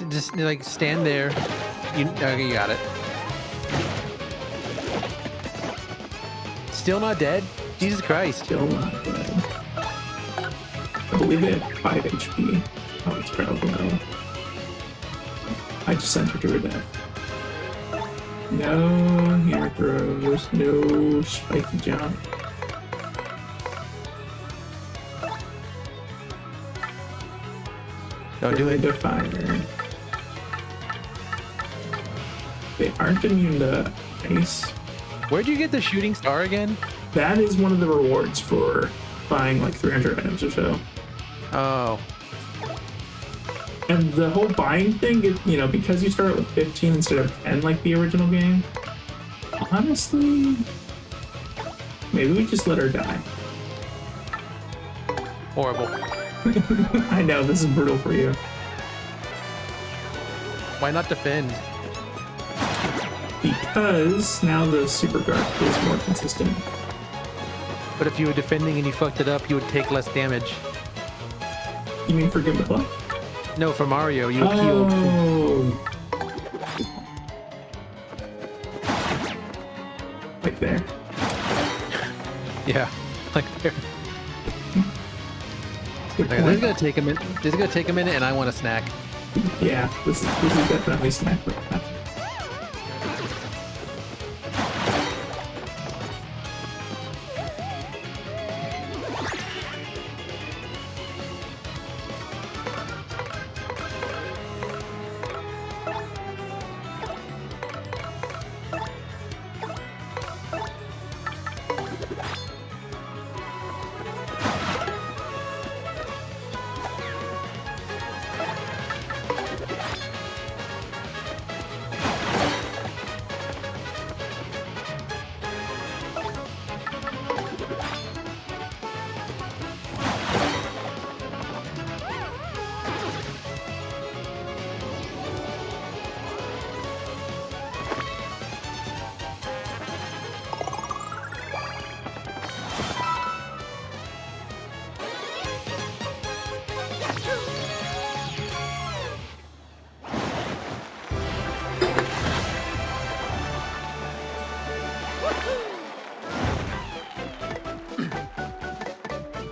Just like stand there. Okay, you got it. Still not dead? Jesus Christ. Still not dead. I believe they have 5 HP. Oh, it's probably no. I just sent her to her death. No hammer throws, no spiky jump. Don't do it. To fire. They aren't immune to ice. Where'd you get the shooting star again? That is one of the rewards for buying like 300 items or so. Oh. And the whole buying thing, you know, because you start with 15 instead of 10 like the original game, honestly, maybe we just let her die. Horrible. I know, this is brutal for you. Why not defend? Because now the super guard is more consistent. But if you were defending and you fucked it up, you would take less damage. You mean for Gambella? No, for Mario, you healed. Like there. Yeah, like there. Good Okay, this is point. gonna take a minute. This is gonna take a minute, and I want a snack. Yeah, this is definitely snack break.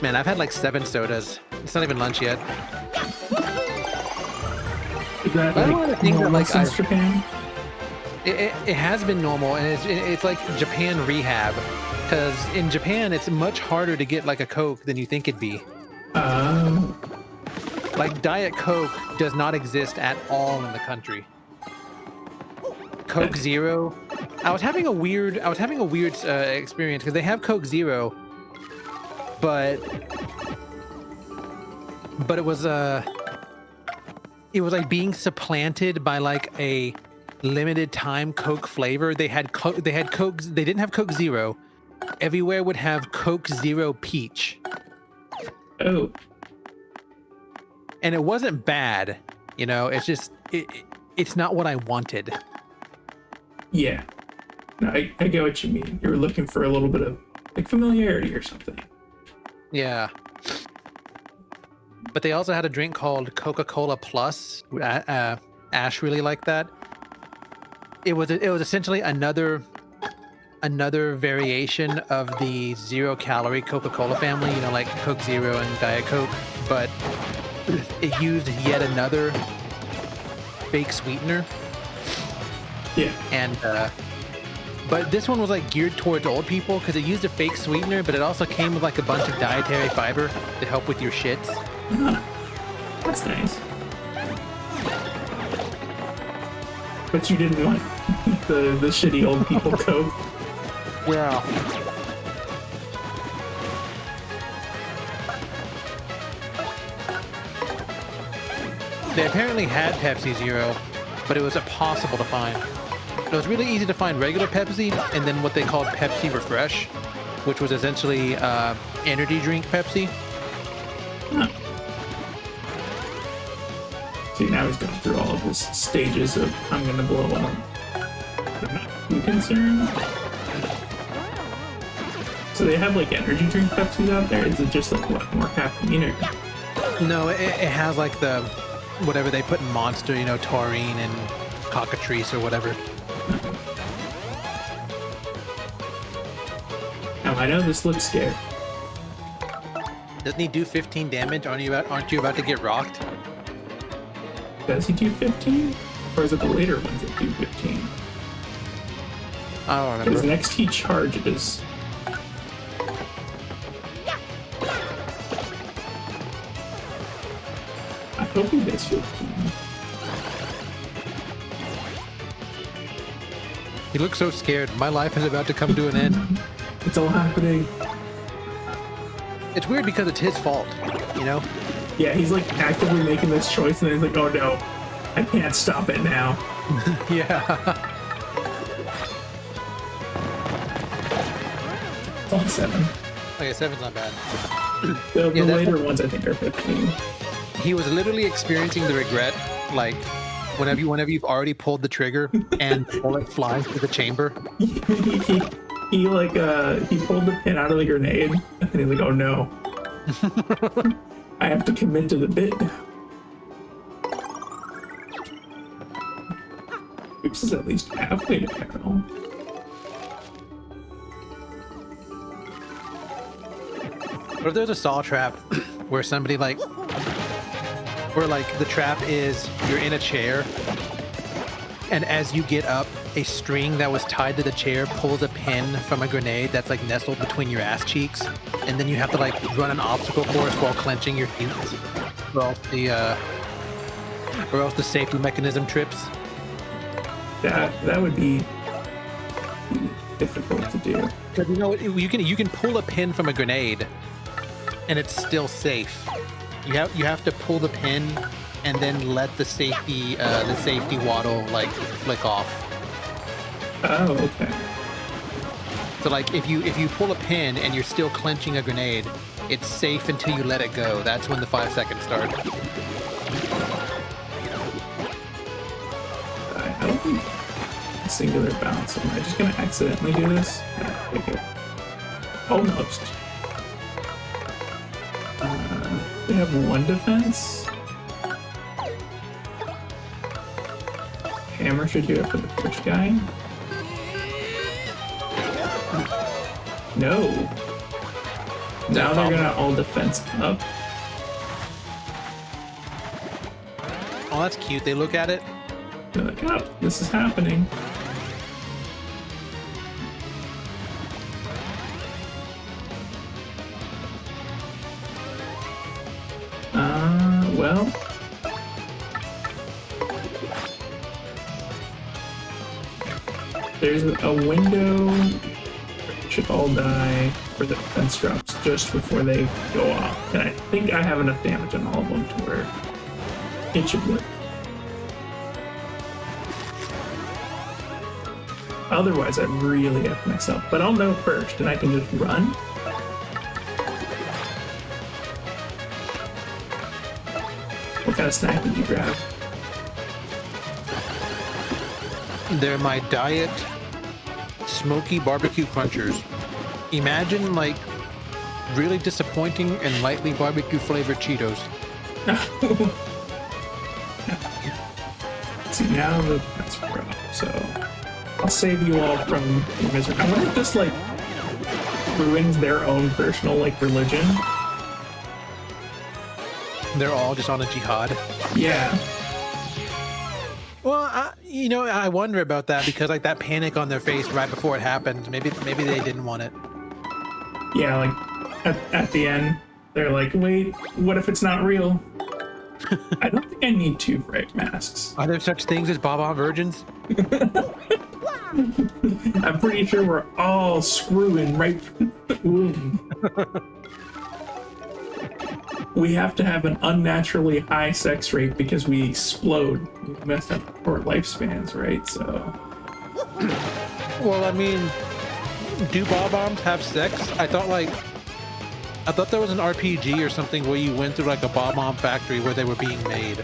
Man, I've had like 7 sodas. It's not even lunch yet. Is that But I don't wanna like think that, normal like, since Japan? It has been normal, and it's like Japan rehab, because in Japan it's much harder to get like a Coke than you think it'd be. Um, Like Diet Coke does not exist at all in the country. Coke Zero. I was having a weird experience because they have Coke Zero, but but it was like being supplanted by like a limited time Coke flavor. They had Coke. They didn't have Coke Zero. Everywhere would have Coke Zero Peach, oh, and it wasn't bad. You know, it's just it's not what I wanted. yeah. No, I get what you mean. You were looking for a little bit of like familiarity or something. Yeah. But they also had a drink called Coca-Cola Plus. Ash really liked that. It was essentially another variation of the 0-calorie Coca-Cola family, you know, like Coke Zero and Diet Coke, but it used yet another fake sweetener. Yeah. And but this one was like geared towards old people because it used a fake sweetener, but it also came with like a bunch of dietary fiber to help with your shits. Huh. That's nice. But you didn't want the shitty old people Coke. Yeah. They apparently had Pepsi Zero, but it was impossible to find. It was really easy to find regular Pepsi and then what they called Pepsi Refresh, which was essentially energy drink Pepsi. Huh. See, now he's going through all of his stages of I'm gonna blow up. I'm not too concerned. So they have like energy drink Pepsis out there? Is it just like what, more caffeine or? No, it has like the whatever they put in Monster, you know, taurine and cockatrice or whatever. Now I know this looks scary. Doesn't he do 15 damage? Aren't you about to get rocked? Does he do 15? Or is it the later ones that do 15? I don't Because remember. next he charges. I hope he does 15. He looks so scared. My life is about to come to an end. It's all happening. It's weird because it's his fault, you know? Yeah, he's like actively making this choice and then he's like, oh no, I can't stop it now. Yeah. It's on 7. Okay, 7's not bad. The Yeah, that's later ones I think are 15. He was literally experiencing the regret, like whenever you've already pulled the trigger and the bullet flies through the chamber. he pulled the pin out of the grenade and then he's like, oh no. I have to commit to the bit now. Oops is at least halfway to Carol. What if there's a saw trap where somebody like where like the trap is you're in a chair, and as you get up, a string that was tied to the chair pulls a pin from a grenade that's like nestled between your ass cheeks, and then you have to like run an obstacle course while clenching your teeth, or else the safety mechanism trips. That would be difficult to do. Because you can pull a pin from a grenade, and it's still safe. You have to pull the pin and then let the safety waddle like flick off. Oh, okay. So like if you pull a pin and you're still clenching a grenade, it's safe until you let it go. That's when the 5 seconds start. I don't think a singular bounce. Am I just gonna accidentally do this? Yeah, okay. Almost. They have 1 defense. Hammer should do it for the first guy. No. Now they're gonna all defense up. Oh, that's cute. They look at it. They're like, oh, this is happening. Well. There's a window. It should all die where the defense drops just before they go off. And I think I have enough damage on all of them to where it should work. Otherwise, I really F myself. But I'll know first, and I can just run. What kind of snack did you grab? They're my diet smoky barbecue crunchers. Imagine like really disappointing and lightly barbecue flavored Cheetos. See, now that's pro, so I'll save you all from your misery. I wonder if this like ruins their own personal like religion. They're all just on a jihad. Yeah. Well, I wonder about that because like that panic on their face right before it happened. Maybe they didn't want it. Yeah, like at the end, they're like, wait, what if it's not real? I don't think I need 2 frag masks. Are there such things as Baba virgins? I'm pretty sure we're all screwing right through the womb. We have to have an unnaturally high sex rate because we explode. We mess up our lifespans, right? So. Well, I mean, do bob-ombs have sex? I thought there was an RPG or something where you went through like a bob-omb factory where they were being made.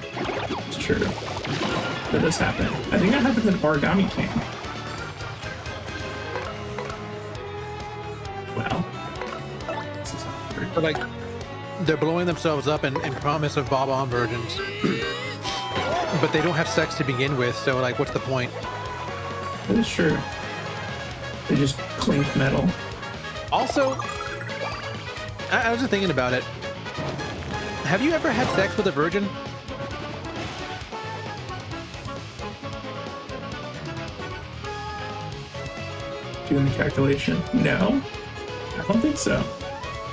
It's true. That does happen. I think that happens in Origami King. Well, this is awkward. But like, they're blowing themselves up in promise of bob-omb virgins. But they don't have sex to begin with, so like, what's the point? That is true. They just clink metal. Also, I was just thinking about it. Have you ever had sex with a virgin? Doing the calculation. No, I don't think so.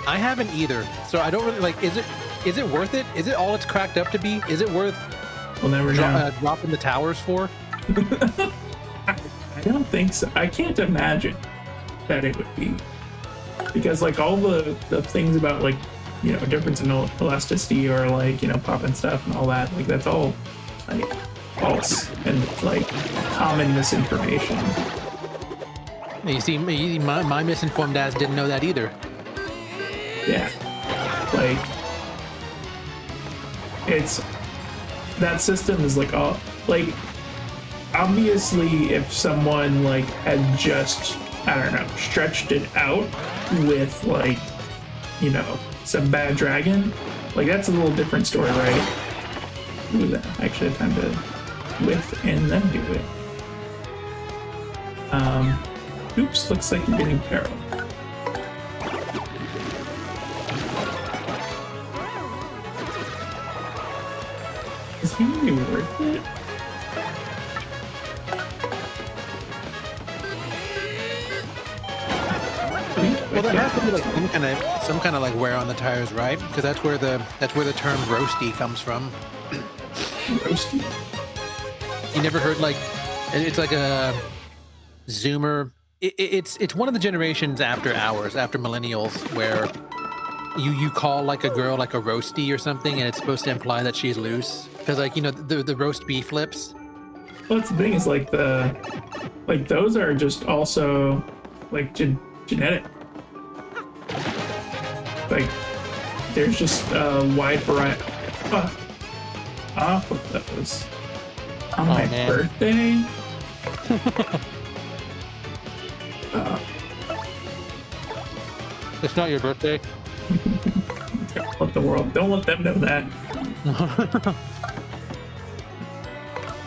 I haven't either. So I don't really like. Is it worth it? Is it all it's cracked up to be? Is it worth We'll never know. Dropping the towers for? I don't think so. I can't imagine that it would be, because like all the things about like, you know, difference in elasticity or like, you know, pop and stuff and all that, like that's all like false and like common misinformation. You see, my misinformed ass didn't know that either. Yeah, like it's that system is like all like obviously if someone like had just, I don't know, stretched it out with like, you know, some bad dragon, like that's a little different story, right? Ooh, that I actually had time to whiff and then do it. Oops, looks like you're getting peril. Is he really worth it? Well, there has to be like some kind of like wear on the tires, right? Because that's where the term roasty comes from. Roasty? You never heard like it's like a Zoomer. It's one of the generations after ours, after millennials, where you call like a girl like a roasty or something, and it's supposed to imply that she's loose. Because like the roast beef lips. Well, that's the thing is like those are just also like genetic. Like there's just a wide variety. Off of those on my birthday. It's not your birthday. What the world? Don't let them know that.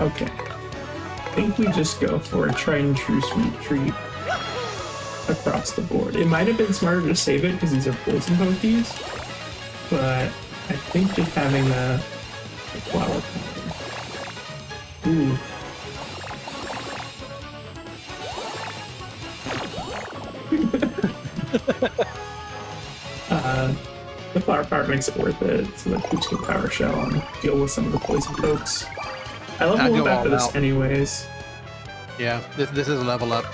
Okay. I think we just go for a tried and true sweet treat across the board. It might have been smarter to save it because these are poison pokies, but I think just having the flower powder. Ooh. The flower powder makes it worth it so that Pooch can power shell and deal with some of the poison pokes. I level up after this anyways. Yeah, this is a level up.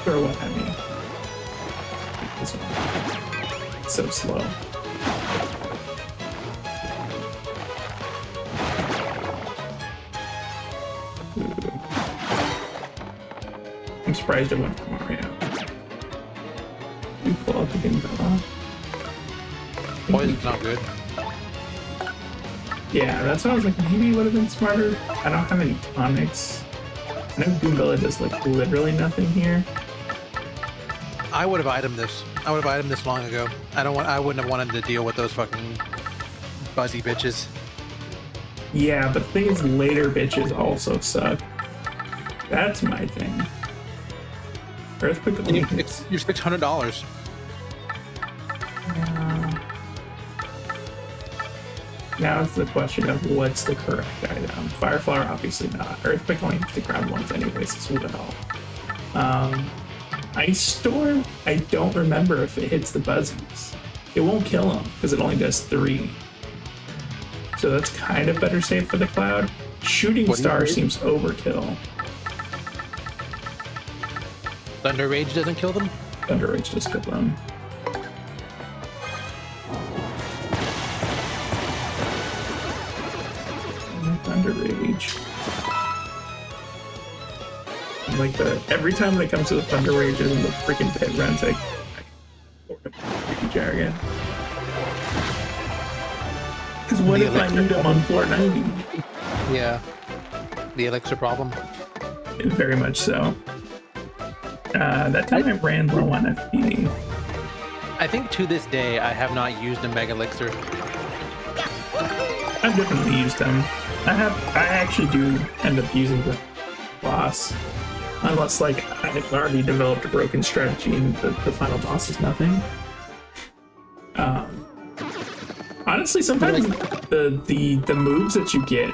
Throw one at me. This one. It's so slow. I'm surprised it went for Mario. You pull out the Ginbella. Poison's not good. Yeah, that's what I was like, maybe it would have been smarter. I don't have any tonics. I know Goombella does like literally nothing here. I would have itemed this. I would have itemed this long ago. I wouldn't have wanted to deal with those fucking buzzy bitches. Yeah, but the thing is, later bitches also suck. That's my thing. Earthquake only hits. You're $600. Now it's the question of what's the correct item. Fire Flower, obviously not. Earthquake only hits the ground once anyways as well. Ice Storm, I don't remember if it hits the buzzies. It won't kill them because it only does 3. So that's kind of better safe for the cloud. Shooting Star seems overkill. Thunder Rage doesn't kill them? Thunder Rage does kill them. Thunder Rage. Like every time when it comes to the Thunder Rages and the freaking pit runs, I freaking jargon. Because what if I need them on floor 90? Yeah. The elixir problem. Very much so. That time I ran low on FP. I think to this day I have not used a Mega Elixir. I've definitely used them. I actually do end up using the boss. Unless, like, I've already developed a broken strategy and the final boss is nothing. Honestly, sometimes the moves that you get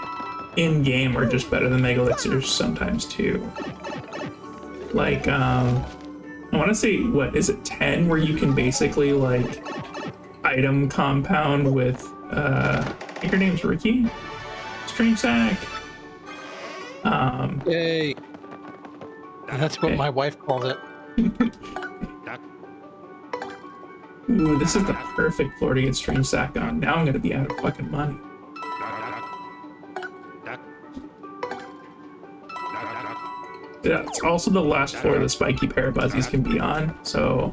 in-game are just better than Mega Elixirs sometimes, too. Like, I want to say, what, is it 10, where you can basically, like, item compound with, I think her name's Ricky? Strange Sack. Yay. That's what my wife calls it. Ooh, this is the perfect floor to get Strange Sack on. Now I'm gonna be out of fucking money. Yeah, it's also the last floor the spiky Parabuzzies can be on, so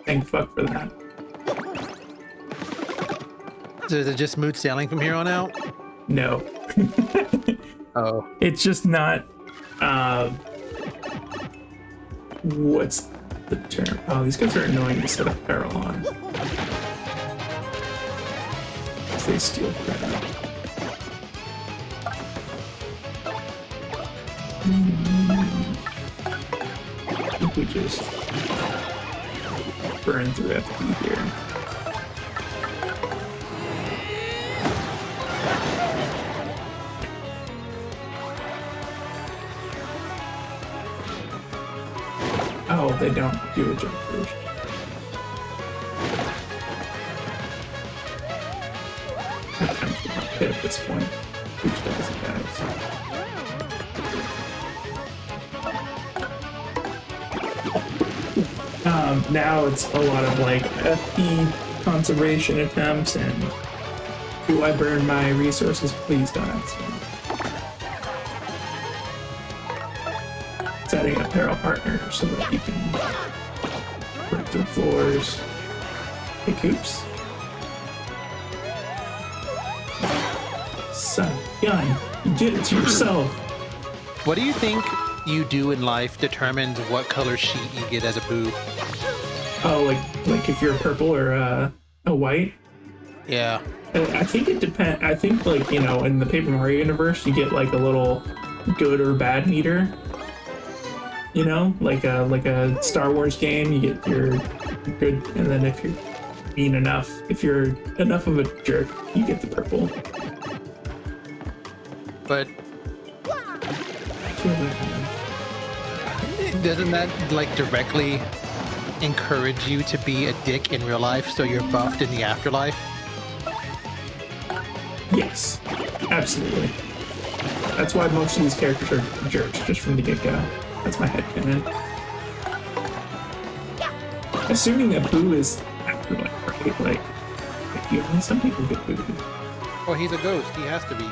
thank fuck for that. So is it just smooth sailing from here on out? No. Oh. It's just not, what's the term? Oh, these guys are annoying to set up peril on. Because they steal credit. I think we just burn through FP here. Oh, they don't do a jump first. I'm hit at this point. Which does, guys. Now it's a lot of like FP conservation attempts and do I burn my resources? Please don't ask me. Setting up peril partner so that you can break through floors. Hey, Coops. Son, gun, you did it to yourself. What do you think you do in life determines what color sheet you get as a boo? Oh, like if you're a purple or a white? Yeah. I think it depends. I think, like, you know, in the Paper Mario universe, you get like a little good or bad meter. You know, like a Star Wars game, you get your good, and then if you're mean enough, if you're enough of a jerk, you get the purple. But doesn't that like directly encourage you to be a dick in real life so you're buffed in the afterlife? Yes, absolutely. That's why most of these characters are jerks just from the get-go. That's my headcanon. Assuming that Boo is afterlife, right? Like, you know, some people get booed. Well, he's a ghost. He has to be.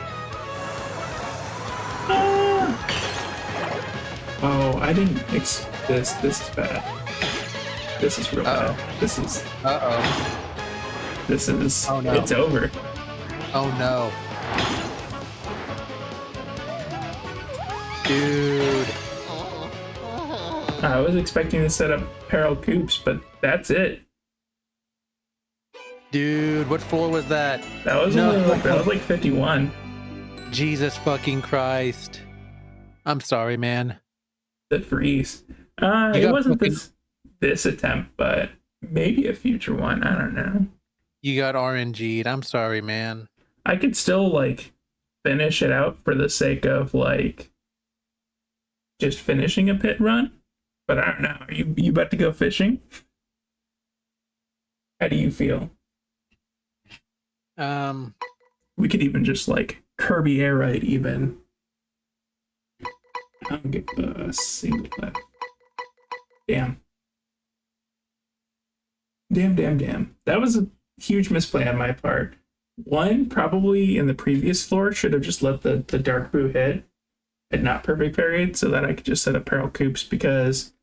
Oh, I didn't this. This is bad. This is real bad. This is. This is. Oh, no. It's over. Oh no. Dude. I was expecting to set up Peril Coops, but that's it. Dude, what floor was that? That was like 51. Jesus fucking Christ. I'm sorry, man. The freeze. It wasn't this attempt, but maybe a future one. I don't know. You got RNG'd. I'm sorry, man. I could still like finish it out for the sake of like just finishing a pit run, but I don't know. Are you about to go fishing? How do you feel? We could even just like Kirby Air Ride even. I'll get a single left. Damn. Damn. That was a huge misplay on my part. One, probably in the previous floor, should have just let the Dark Boo hit and not perfect parried so that I could just set up Peril Coops, because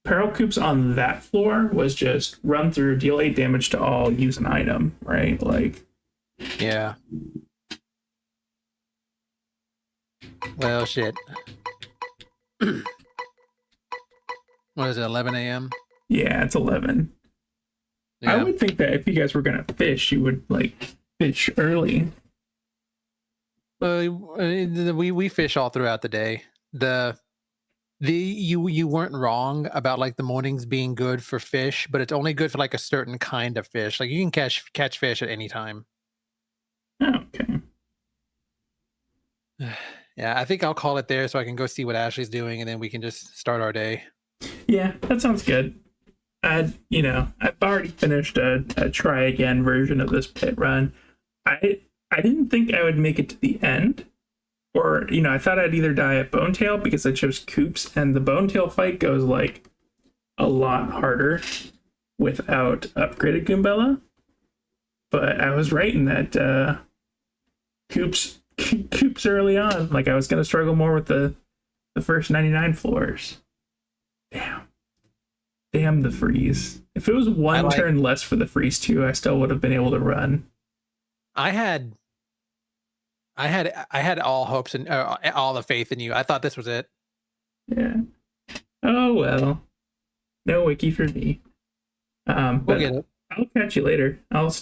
Peril Coops on that floor was just run through, deal 8 damage to all, use an item, right? Like, yeah. Well, shit. What is it, 11 a.m.? Yeah, it's 11. Yeah. I would think that if you guys were gonna fish, you would like fish early. We fish all throughout the day. You weren't wrong about like the mornings being good for fish, but it's only good for like a certain kind of fish. Like you can catch fish at any time. Oh, okay. Yeah, I think I'll call it there so I can go see what Ashley's doing, and then we can just start our day. Yeah, that sounds good. I've already finished a try again version of this pit run. I didn't think I would make it to the end, or I thought I'd either die at Bonetail because I chose Coops, and the Bonetail fight goes like a lot harder without upgraded Goombella. But I was right in that Coops early on. Like I was gonna struggle more with the first 99 floors. Damn the freeze. If it was one turn less for the freeze too, I still would have been able to run. I had all hopes and all the faith in you. I thought this was it. Yeah. Oh well. No wiki for me. We'll get it. I'll catch you later. I'll